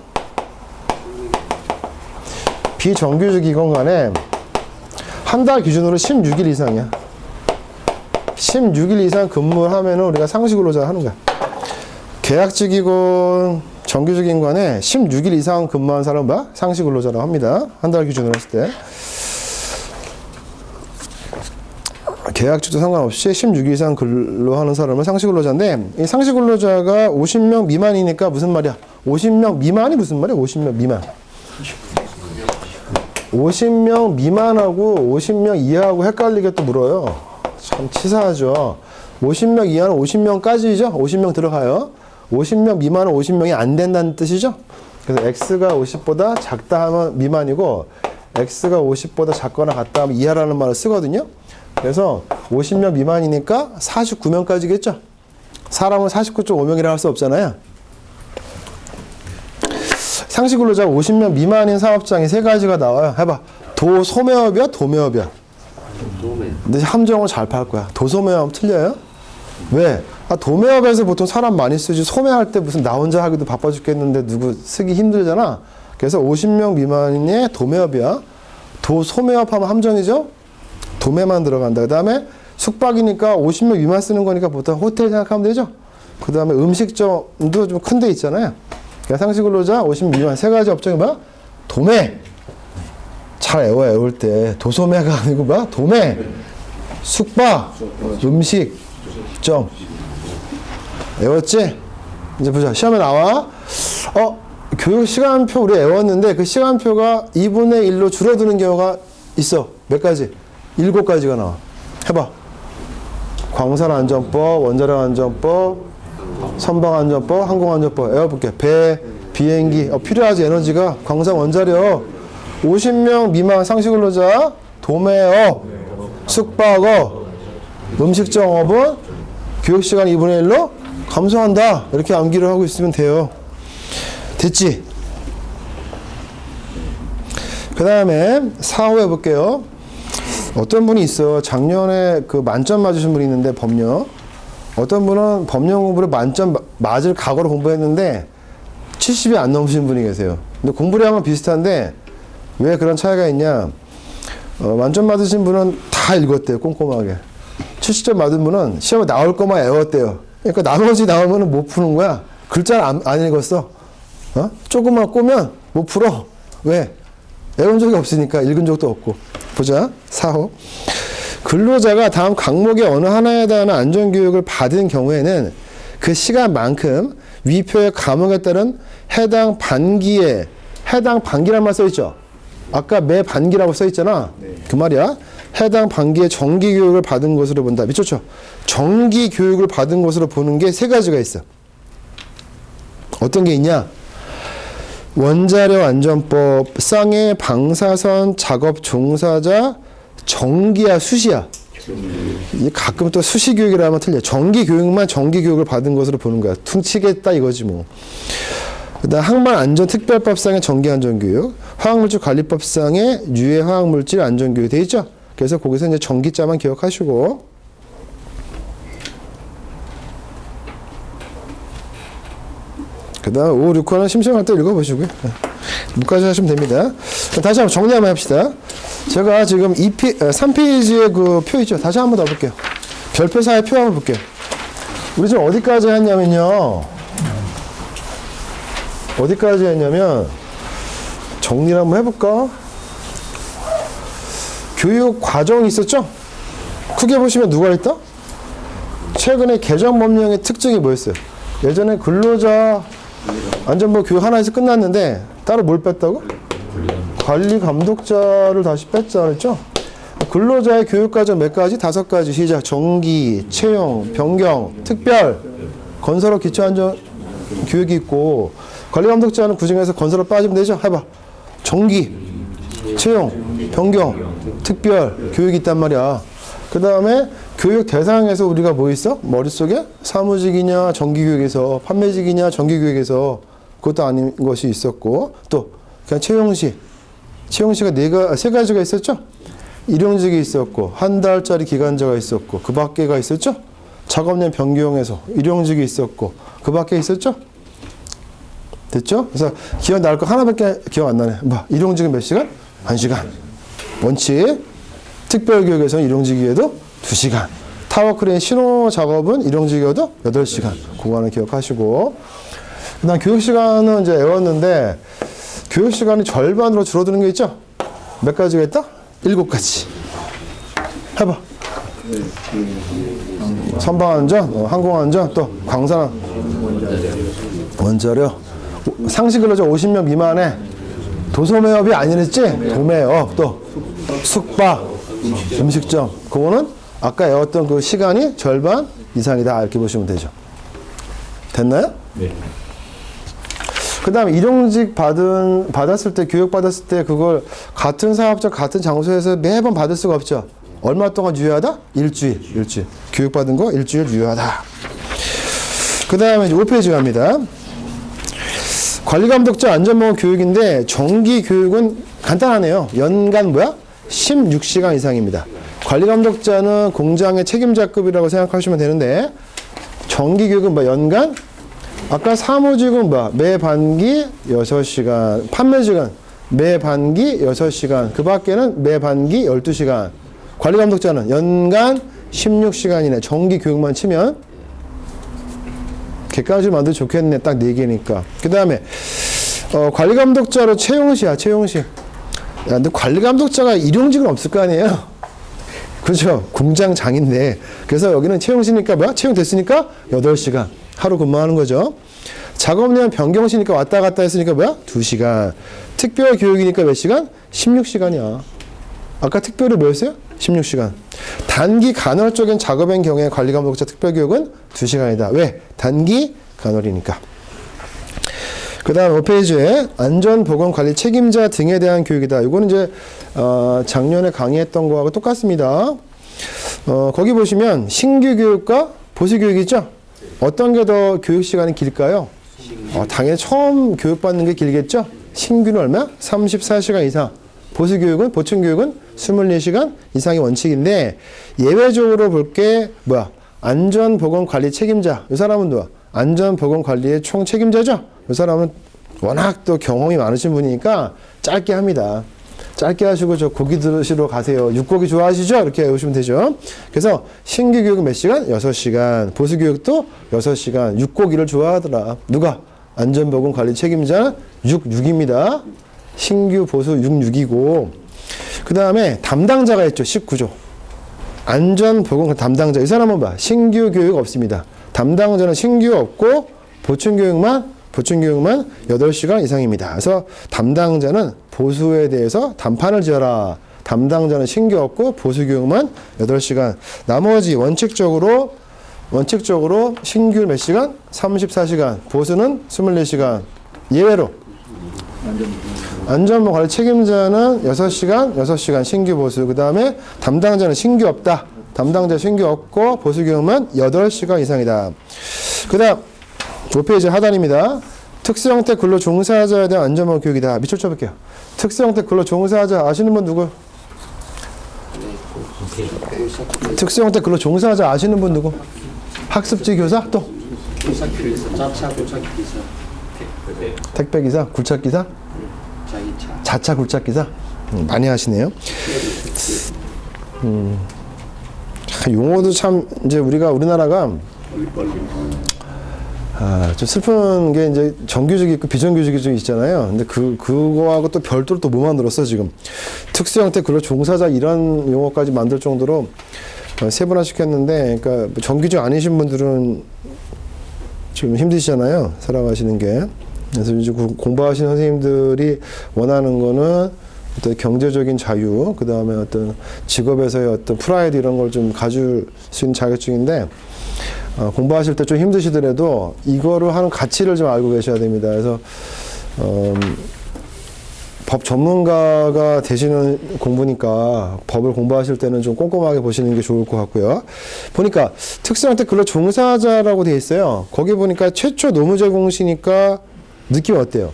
비정규직이건 간에 한 달 기준으로 16일 이상이야. 16일 이상 근무를 하면은 우리가 상시 근로자 하는 거야. 계약직이건 정규직인 간에 16일 이상 근무한 사람은 뭐야? 상시 근로자라고 합니다. 한 달 기준으로 했을 때. 계약직도 상관없이 16일 이상 근로하는 사람은 상시근로자인데 이 상시근로자가 50명 미만이니까 무슨 말이야? 50명 미만이 무슨 말이야? 50명 미만. 50명 미만하고 50명 이하하고 헷갈리게 또 물어요. 참 치사하죠. 50명 이하는 50명까지죠. 50명 들어가요. 50명 미만은 50명이 안 된다는 뜻이죠. 그래서 X가 50보다 작다 하면 미만이고 X가 50보다 작거나 같다 하면 이하라는 말을 쓰거든요. 그래서 50명 미만이니까 49명까지겠죠. 사람은 49.5명이라 할 수 없잖아요. 상시근로자가 50명 미만인 사업장이 세 가지가 나와요. 해봐. 도소매업이야? 도매업이야? 근데 함정을 잘 팔 거야. 도소매업 틀려요? 왜? 도매업에서 보통 사람 많이 쓰지 소매할 때 무슨 나 혼자 하기도 바빠 죽겠는데 누구 쓰기 힘들잖아. 그래서 50명 미만의 도매업이야. 도소매업 하면 함정이죠? 도매만 들어간다. 그 다음에 숙박이니까 50명 미만 쓰는 거니까 보통 호텔 생각하면 되죠? 그 다음에 음식점도 좀 큰 데 있잖아요. 그러니까 상시근로자 50명 미만 세 가지 업종이 뭐야? 도매. 잘 애울 때 도소매가 아니고 뭐야? 도매. 숙박. 음식점. 외웠지? 이제 보자. 시험에 나와. 교육 시간표 우리 외웠는데 그 시간표가 2분의 1로 줄어드는 경우가 있어. 몇 가지? 7가지가 나와. 해봐. 광산안전법, 원자력안전법, 선박안전법, 항공안전법. 외워볼게. 배, 비행기. 필요하지 에너지가. 광산, 원자력. 50명 미만 상시근로자, 도매업, 숙박업, 음식점업은 교육시간 2분의 1로 감소한다. 이렇게 암기를 하고 있으면 돼요. 됐지? 그 다음에 4호 해볼게요. 어떤 분이 있어. 작년에 그 만점 맞으신 분이 있는데 법령. 어떤 분은 법령 공부를 만점 맞을 각오로 공부했는데 70이 안 넘으신 분이 계세요. 근데 공부량은 비슷한데 왜 그런 차이가 있냐. 만점 받으신 분은 다 읽었대요. 꼼꼼하게. 70점 받은 분은 시험에 나올 것만 외웠대요. 그러니까 나머지 나오면 못 푸는 거야. 글자를 안 읽었어. 조금만 꼬면 못 풀어. 왜? 외운 적이 없으니까. 읽은 적도 없고. 보자. 4호. 근로자가 다음 강목의 어느 하나에 대한 안전교육을 받은 경우에는 그 시간만큼 위표의 과목에 따른 해당 반기에 해당 반기란 말 써있죠. 아까 매 반기라고 써있잖아. 그 말이야. 해당 반기에 정기교육을 받은 것으로 본다. 미쳤죠? 정기교육을 받은 것으로 보는 게 세 가지가 있어. 어떤 게 있냐? 원자력 안전법, 쌍해 방사선 작업 종사자, 정기야, 수시야. 가끔 또 수시교육이라 하면 틀려. 정기교육만 정기교육을 받은 것으로 보는 거야. 퉁치겠다 이거지 뭐. 그 다음 항만안전특별법상의 정기안전교육, 화학물질관리법상의 유해 화학물질 안전교육 돼 있죠? 그래서 거기서 이제 정기자만 기억하시고. 그 다음 5, 6호는 심심할 때 읽어보시고요. 무까지 하시면 됩니다. 다시 한번 정리 한번 합시다. 제가 지금 3페이지에 그 표 있죠? 다시 한번 더 볼게요. 별표사의 표 한번 볼게요. 우리 지금 어디까지 했냐면요. 어디까지 했냐면 정리를 한번 해볼까? 교육 과정이 있었죠? 크게 보시면 누가 있다? 최근에 개정법령의 특징이 뭐였어요? 예전에 근로자 안전법 교육 하나에서 끝났는데 따로 뭘 뺐다고? 관리 감독자를 다시 뺐자 그랬죠? 근로자의 교육 과정 몇 가지? 5가지 시작. 정기, 채용, 변경, 특별, 건설업 기초안전 교육이 있고 관리 감독자는 그중에서 건설업 빠지면 되죠? 해봐. 정기, 채용, 변경, 특별 교육이 있단 말이야. 그 다음에 교육 대상에서 우리가 뭐 있어? 머릿속에? 사무직이냐 정기교육에서, 판매직이냐 정기교육에서, 그것도 아닌 것이 있었고, 또 그냥 채용시가 세 가지가 있었죠? 일용직이 있었고, 한 달짜리 기간제가 있었고, 그 밖에가 있었죠? 작업량 변경에서 일용직이 있었고, 그 밖에 있었죠? 됐죠? 그래서 기억 날 거 하나밖에 기억 안 나네. 뭐, 일용직은 몇 시간? 1시간. 원칙. 특별교육에서는 일용직이어도 2시간. 타워크레인 신호 작업은 일용직이어도 8시간. 그거는 기억하시고. 그 다음 교육시간은 이제 외웠는데, 교육시간이 절반으로 줄어드는 게 있죠? 몇 가지가 있다? 7가지. 해봐. 선박안전, 항공안전, 또 광산 원자료. 상시근로자 50명 미만의 도소매업이 아니랬지? 도매업, 또 숙박, 음식점. 그거는 아까 외웠던 그 시간이 절반 이상이다. 이렇게 보시면 되죠. 됐나요? 네. 그 다음에 일용직 받았을 때, 교육받았을 때 그걸 같은 사업자, 같은 장소에서 매번 받을 수가 없죠. 얼마 동안 유효하다? 일주일. 교육받은 거 일주일 유효하다. 그 다음에 이제 5페이지 갑니다. 관리감독자 안전보건 교육인데 정기 교육은 간단하네요. 연간 16시간 이상입니다. 관리감독자는 공장의 책임자급이라고 생각하시면 되는데 정기 교육은 연간? 아까 사무직은 매 반기 6시간, 판매직은 매 반기 6시간, 그 밖에는 매 반기 12시간. 관리감독자는 연간 16시간이네. 정기 교육만 치면. 객관식으로 만들면 좋겠네. 딱 4개니까. 그 다음에 관리감독자로 채용시야. 야, 근데 관리감독자가 일용직은 없을 거 아니에요? 그렇죠. 공장장인데. 그래서 여기는 채용시니까 채용됐으니까 8시간. 하루 근무하는 거죠. 작업량 변경시니까 왔다 갔다 했으니까 2시간. 특별 교육이니까 몇 시간? 16시간이야. 아까 특별이 뭐였어요? 16시간. 단기 간헐적인 작업의 경우에 관리감독자 특별교육은 2시간이다. 왜? 단기 간헐이니까. 그 다음 5페이지에 안전보건관리 책임자 등에 대한 교육이다. 이거는 이제 작년에 강의했던 거하고 똑같습니다. 거기 보시면 신규 교육과 보수 교육이 있죠? 어떤 게 더 교육 시간이 길까요? 당연히 처음 교육받는 게 길겠죠? 신규는 얼마? 34시간 이상. 보수 교육은, 보충 교육은 24시간 이상이 원칙인데, 예외적으로 볼 게 안전보건관리 책임자. 이 사람은 안전보건관리의 총 책임자죠? 이 사람은 워낙 또 경험이 많으신 분이니까 짧게 합니다. 짧게 하시고 저 고기 들으시러 가세요. 육고기 좋아하시죠? 이렇게 외우시면 되죠. 그래서 신규 교육은 몇 시간? 6시간. 보수 교육도 6시간. 육고기를 좋아하더라. 누가? 안전보건관리 책임자 6입니다. 신규 보수 6이고 그 다음에 담당자가 있죠. 19조. 안전보건 담당자. 이 사람은 신규 교육 없습니다. 담당자는 신규 없고 보충 교육만 8시간 이상입니다. 그래서 담당자는 보수에 대해서 단판을 지어라. 담당자는 신규 없고 보수 교육만 8시간. 나머지 원칙적으로 신규 몇 시간? 34시간. 보수는 24시간. 예외로 안전보건관리 책임자는 6시간 신규 보수. 그 다음에 담당자는 신규 없다. 담당자 신규 없고 보수 교육만 8시간 이상이다. 그 다음 5페이지 하단입니다. 특수형태 근로 종사자에 대한 안전보건 교육이다. 밑줄 쳐볼게요. 특수형태 근로 종사자 아시는 분 누구? 특수형태 근로 종사자 아시는 분 누구? 학습지 교사? 또? 자차 굴착기사. 택배기사? 굴착기사? 자차 굴착기사? 많이 하시네요. 용어도 참 이제 우리나라가 좀 슬픈 게 이제 정규직이 있고 비정규직이 좀 있잖아요. 근데 그거하고 또 별도로 또 뭐 만들었어 지금. 특수형태 근로 종사자 이런 용어까지 만들 정도로 세분화시켰는데, 그러니까 정규직 아니신 분들은 좀 힘드시잖아요. 살아가시는 게. 그래서 이제 공부하시는 선생님들이 원하는 거는 어떤 경제적인 자유, 그 다음에 어떤 직업에서의 어떤 프라이드 이런 걸 좀 가질 수 있는 자격증인데, 공부하실 때 좀 힘드시더라도 이거를 하는 가치를 좀 알고 계셔야 됩니다. 그래서 법 전문가가 되시는 공부니까 법을 공부하실 때는 좀 꼼꼼하게 보시는 게 좋을 것 같고요. 보니까 특수형태 근로 종사자라고 되어 있어요. 거기 보니까 최초 노무 제공시니까 느낌 어때요?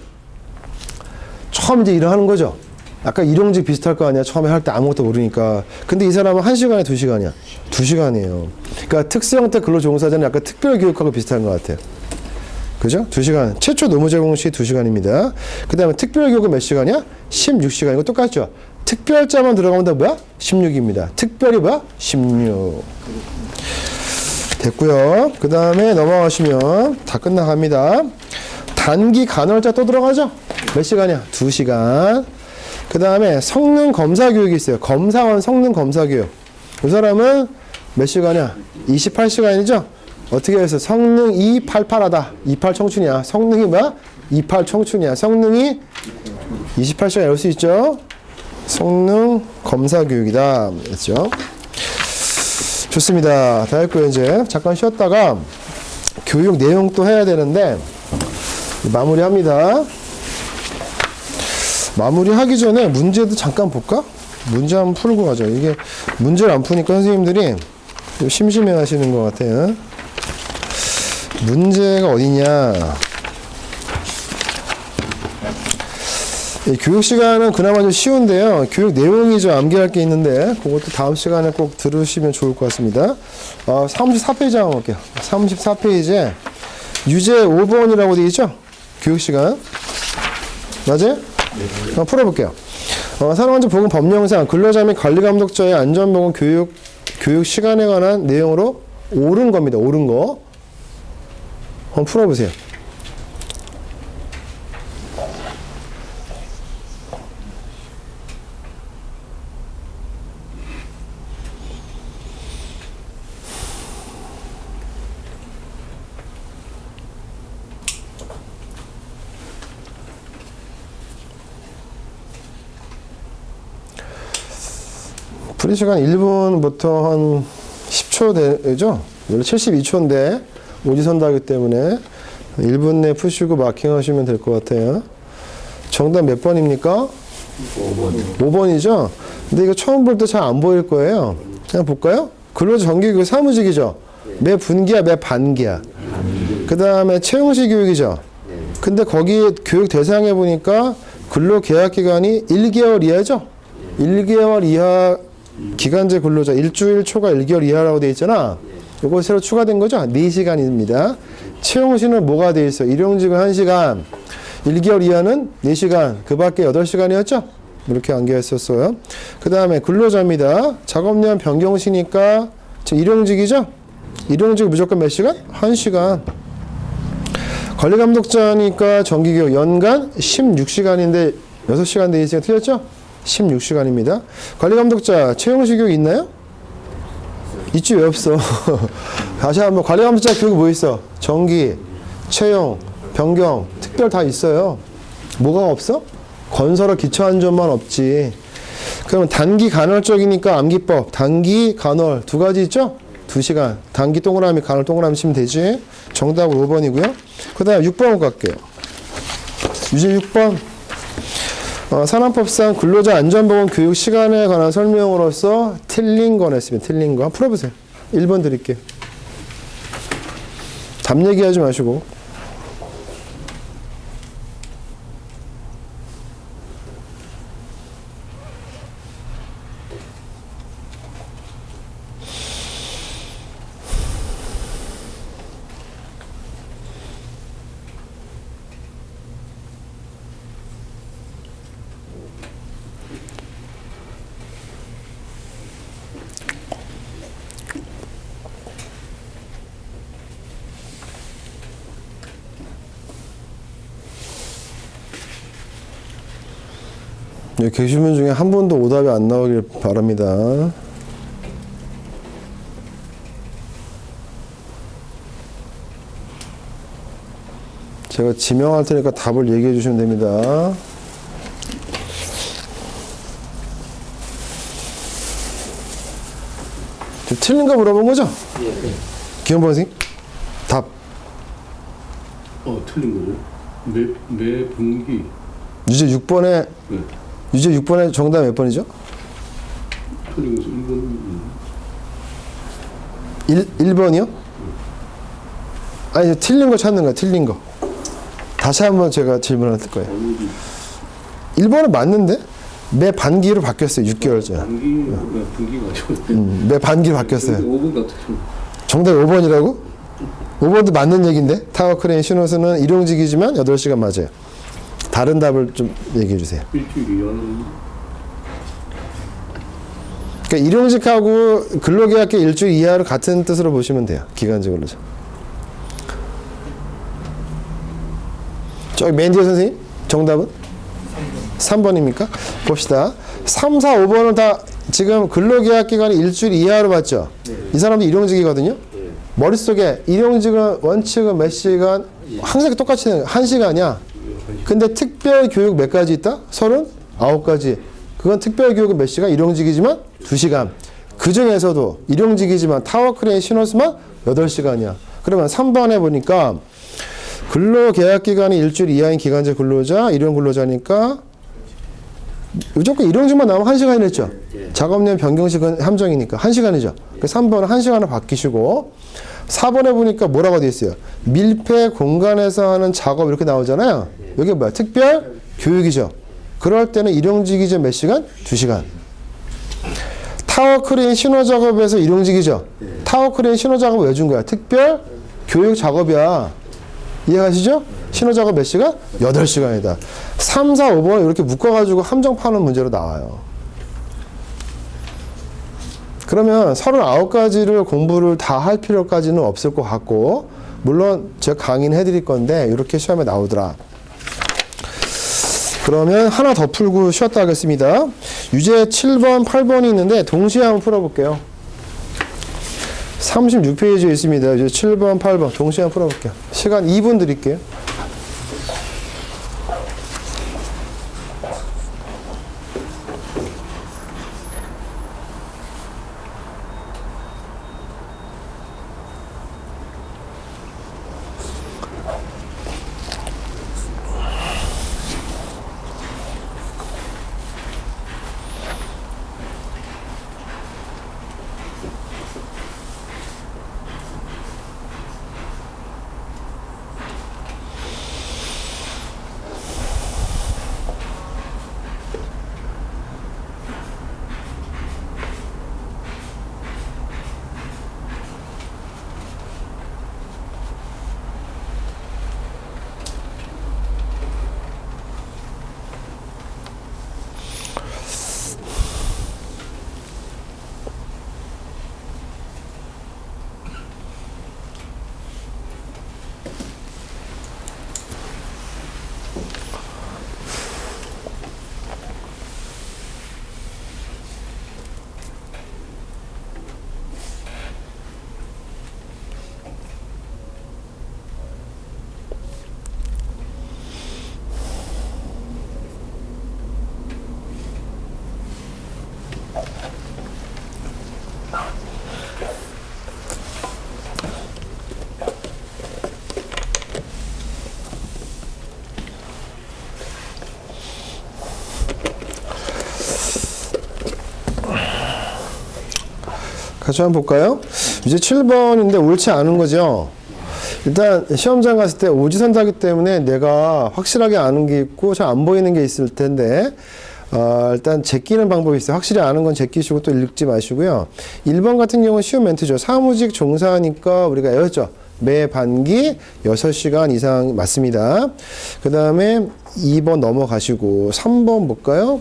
처음 이제 일을 하는 거죠. 아까 일용직 비슷할 거 아니야. 처음에 할 때 아무것도 모르니까. 근데 이 사람은 1시간에 2시간이야. 2시간이에요. 그러니까 특수형태 근로종사자는 약간 특별교육하고 비슷한 것 같아요. 그죠? 2시간. 최초 노무 제공 시 2시간입니다. 그 다음에 특별교육은 몇 시간이야? 16시간. 이거 똑같죠? 특별자만 들어가면 다 16입니다. 특별이 16. 됐고요. 그 다음에 넘어가시면 다 끝나갑니다. 단기 간헐자 또 들어가죠? 몇 시간이야? 2시간. 그 다음에 성능 검사 교육이 있어요. 검사원 성능 검사 교육. 이 사람은 몇 시간이야? 28시간이죠? 어떻게 해서 성능 288하다. 28 청춘이야. 성능이 뭐야? 28 청춘이야. 성능이 28시간 열 수 있죠? 성능 검사 교육이다. 그렇죠? 좋습니다. 다 했고요. 이제 잠깐 쉬었다가 교육 내용 또 해야 되는데 마무리합니다. 마무리하기 전에 문제도 잠깐 볼까? 문제 한번 풀고 가죠. 이게 문제를 안 푸니까 선생님들이 좀 심심해 하시는 것 같아요. 문제가 어디냐? 이 교육 시간은 그나마 좀 쉬운데요. 교육 내용이 좀 암기할 게 있는데 그것도 다음 시간에 꼭 들으시면 좋을 것 같습니다. 34페이지 한번 볼게요. 34페이지에 유제 5번이라고 되어 있죠? 교육 시간. 맞아요? 한번 풀어볼게요. 산업안전 보건 법령상 근로자 및 관리감독자의 안전보건 교육 시간에 관한 내용으로 옳은 겁니다. 옳은 거. 한번 풀어보세요. 풀이 시간 1분부터 한 10초 되죠? 원래 72초인데 오지선다하기 때문에 1분 내에 푸시고 마킹하시면 될 것 같아요. 정답 몇 번입니까? 5번이죠? 근데 이거 처음 볼 때 잘 안 보일 거예요. 그냥 볼까요? 근로자 정규교육 사무직이죠? 매 분기야, 매 반기야? 그 다음에 채용시 교육이죠? 근데 거기 교육 대상에 보니까 근로계약기간이 1개월 이하죠? 1개월 이하 기간제 근로자 일주일 초과 1개월 이하라고 되어 있잖아. 이거 새로 추가된 거죠? 4시간입니다. 채용시는 뭐가 되어 있어? 일용직은 1시간, 1개월 이하는 4시간, 그 밖에 8시간이었죠? 이렇게 안개했었어요. 그 다음에 근로자입니다. 작업량 변경시니까 일용직이죠? 일용직 무조건 몇 시간? 1시간. 관리감독자니까 정기교육 연간 16시간인데 6시간 되어 있으니까 틀렸죠? 16시간입니다. 관리감독자 채용시 교육 있나요? 있지 왜 없어? 다시 한번 관리감독자 교육이 뭐 있어? 정기, 채용, 변경, 특별 다 있어요. 뭐가 없어? 건설업 기초안전만 없지. 그러면 단기 간헐적이니까 암기법 단기 간헐 두 가지 있죠? 2시간 단기 동그라미 간헐 동그라미 치면 되지. 정답은 5번이고요. 그 다음에 6번 갈게요. 유제 6번 산업법상 근로자 안전보건 교육 시간에 관한 설명으로서 틀린 거 냈습니다. 틀린 거. 한번 풀어보세요. 1번 드릴게요. 답 얘기하지 마시고. 여기 계신 분 중에 한 번도 오답이 안 나오길 바랍니다. 제가 지명할 테니까 답을 얘기해 주시면 됩니다. 틀린 거 물어본 거죠? 예. 기영보 선생님? 답. 틀린 거죠. 매 분기. 유제 6번에 네. 유제 6번에 정답 몇 번이죠? 틀린 거죠. 1번. 1번이요? 아니 틀린 거 찾는 거야. 틀린 거. 다시 한번 제가 질문할 거예요. 1번은 맞는데 매 반기로 바뀌었어요. 6개월 전. 분기가 아니고. 매 반기로 바뀌었어요. 5분 같은. 정답 5번이라고? 5번도 맞는 얘기인데 타워크레인 신호수는 일용직이지만 8시간 맞아요. 다른 답을 좀 얘기해 주세요. 일주일 이하는. 그러니까 일용직하고 근로계약계 일주일 이하로 같은 뜻으로 보시면 돼요. 기간직으로. 저기 맨 뒤에 선생님 정답은? 3번입니까? 봅시다. 3, 4, 5번은 다 지금 근로계약 기간이 일주일 이하로 봤죠? 이 사람도 일용직이거든요? 머릿속에 일용직은 원칙은 몇 시간? 항상 똑같이 1시간이야. 근데 특별교육 몇 가지 있다? 39가지. 그건 특별교육은 몇 시간? 일용직이지만 2시간. 그 중에서도 일용직이지만 타워크레인 신호수만 8시간이야. 그러면 3번에 보니까 근로계약기간이 일주일 이하인 기간제 근로자, 일용 근로자니까 무조건 일용직만 나오면 1시간이 냈죠. 작업량 변경식은 함정이니까 1시간이죠. 그래서 3번은 1시간을 바뀌시고 4번에 보니까 뭐라고 되어 있어요? 밀폐 공간에서 하는 작업 이렇게 나오잖아요. 여기 뭐야? 특별 교육이죠. 그럴 때는 일용직이죠. 몇 시간? 2시간. 타워크레인 신호 작업에서 일용직이죠. 타워크레인 신호 작업 왜 준 거야? 특별 교육 작업이야. 이해가시죠? 신호 작업 몇 시간? 8시간이다. 3, 4, 5번 이렇게 묶어가지고 함정 파는 문제로 나와요. 그러면 39가지를 공부를 다 할 필요까지는 없을 것 같고, 물론 제가 강의는 해드릴 건데 이렇게 시험에 나오더라. 그러면 하나 더 풀고 쉬었다 하겠습니다. 유제 7번, 8번이 있는데 동시에 한번 풀어볼게요. 36페이지에 있습니다. 유제 7번, 8번 동시에 한번 풀어볼게요. 시간 2분 드릴게요. 같이 한번 볼까요? 이제 7번인데 옳지 않은 거죠. 일단 시험장 갔을 때 오지선다기 때문에 내가 확실하게 아는 게 있고 잘 안 보이는 게 있을 텐데 일단 제끼는 방법이 있어요. 확실히 아는 건 제끼시고 또 읽지 마시고요. 1번 같은 경우는 쉬운 멘트죠. 사무직 종사니까 우리가 외웠죠. 매 반기 6시간 이상 맞습니다. 그 다음에 2번 넘어가시고 3번 볼까요?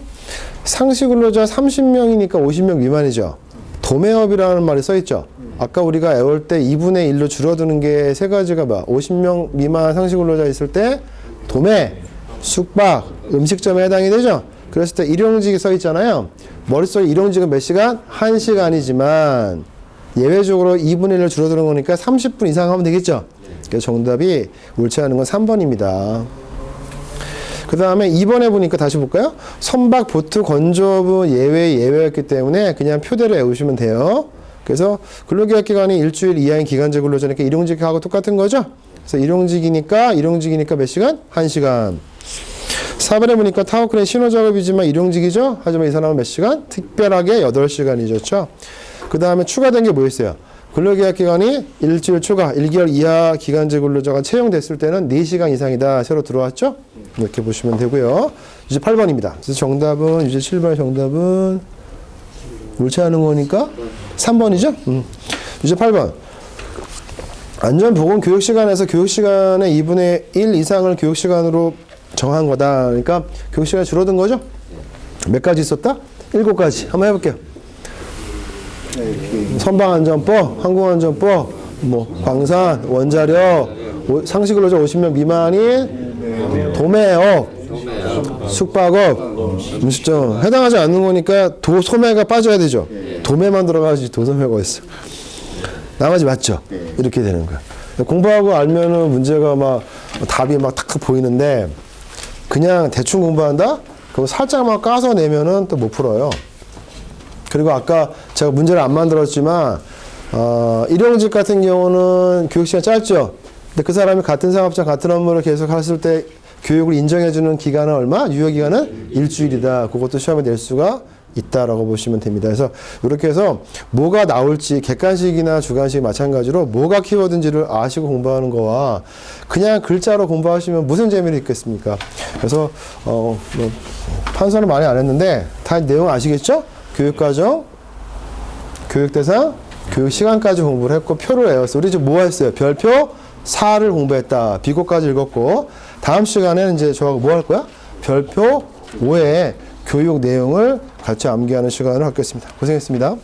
상시근로자 30명이니까 50명 미만이죠. 도매업이라는 말이 써있죠. 아까 우리가 외울 때 2분의 1로 줄어드는 게 세 가지가 뭐 50명 미만 상시근로자 있을 때 도매, 숙박, 음식점에 해당이 되죠. 그랬을 때 일용직이 써있잖아요. 머릿속에 일용직은 몇 시간? 1시간이지만 예외적으로 2분의 1로 줄어드는 거니까 30분 이상 하면 되겠죠. 그래서 정답이 옳지 않은 건 3번입니다. 그 다음에 2번에 보니까 다시 볼까요? 선박, 보트, 건조부 예외였기 때문에 그냥 표대로 외우시면 돼요. 그래서 근로계약 기간이 일주일 이하인 기간제 근로자니까 일용직하고 똑같은 거죠. 그래서 일용직이니까 몇 시간? 1시간. 4번에 보니까 타워크레인 신호작업이지만 일용직이죠. 하지만 이 사람은 몇 시간? 특별하게 8시간이죠. 그 다음에 추가된 게 뭐 있어요? 근로계약 기간이 일주일 초과 1개월 이하 기간제 근로자가 채용됐을 때는 4시간 이상이다. 새로 들어왔죠? 이렇게 보시면 되고요. 이제 8번입니다. 그래서 정답은 이제 7번의 정답은 옳지 않은 거니까 3번이죠? 이제 8번. 안전보건 교육시간에서 교육시간의 2분의 1 이상을 교육시간으로 정한 거다. 그러니까 교육시간이 줄어든 거죠? 몇 가지 있었다? 7가지. 한번 해볼게요. 선박안전법, 항공안전법, 광산, 원자력, 상시근로자 50명 미만인 도매업, 숙박업, 음식점 해당하지 않는 거니까 도소매가 빠져야 되죠. 도매만 들어가지 도소매가 있어. 나머지 맞죠? 이렇게 되는 거야. 공부하고 알면은 문제가 막 답이 막 탁탁 보이는데 그냥 대충 공부한다? 그거 살짝만 까서 내면은 또 못 풀어요. 그리고 아까 제가 문제를 안 만들었지만 일용직 같은 경우는 교육 시간 짧죠. 근데 그 사람이 같은 사업장 같은 업무를 계속 했을 때 교육을 인정해주는 기간은 얼마? 유효 기간은 일주일이다. 그것도 시험에 낼 수가 있다라고 보시면 됩니다. 그래서 이렇게 해서 뭐가 나올지 객관식이나 주관식 마찬가지로 뭐가 키워드인지를 아시고 공부하는 거와 그냥 글자로 공부하시면 무슨 재미를 있겠습니까? 그래서 뭐 판서는 많이 안 했는데 다 내용 아시겠죠? 교육과정, 교육대상, 교육시간까지 공부를 했고 표를 외웠어. 우리 지금 뭐 했어요? 별표 4를 공부했다. 비고까지 읽었고 다음 시간에는 이제 저하고 뭐 할 거야? 별표 5의 교육 내용을 같이 암기하는 시간을 갖겠습니다. 고생했습니다.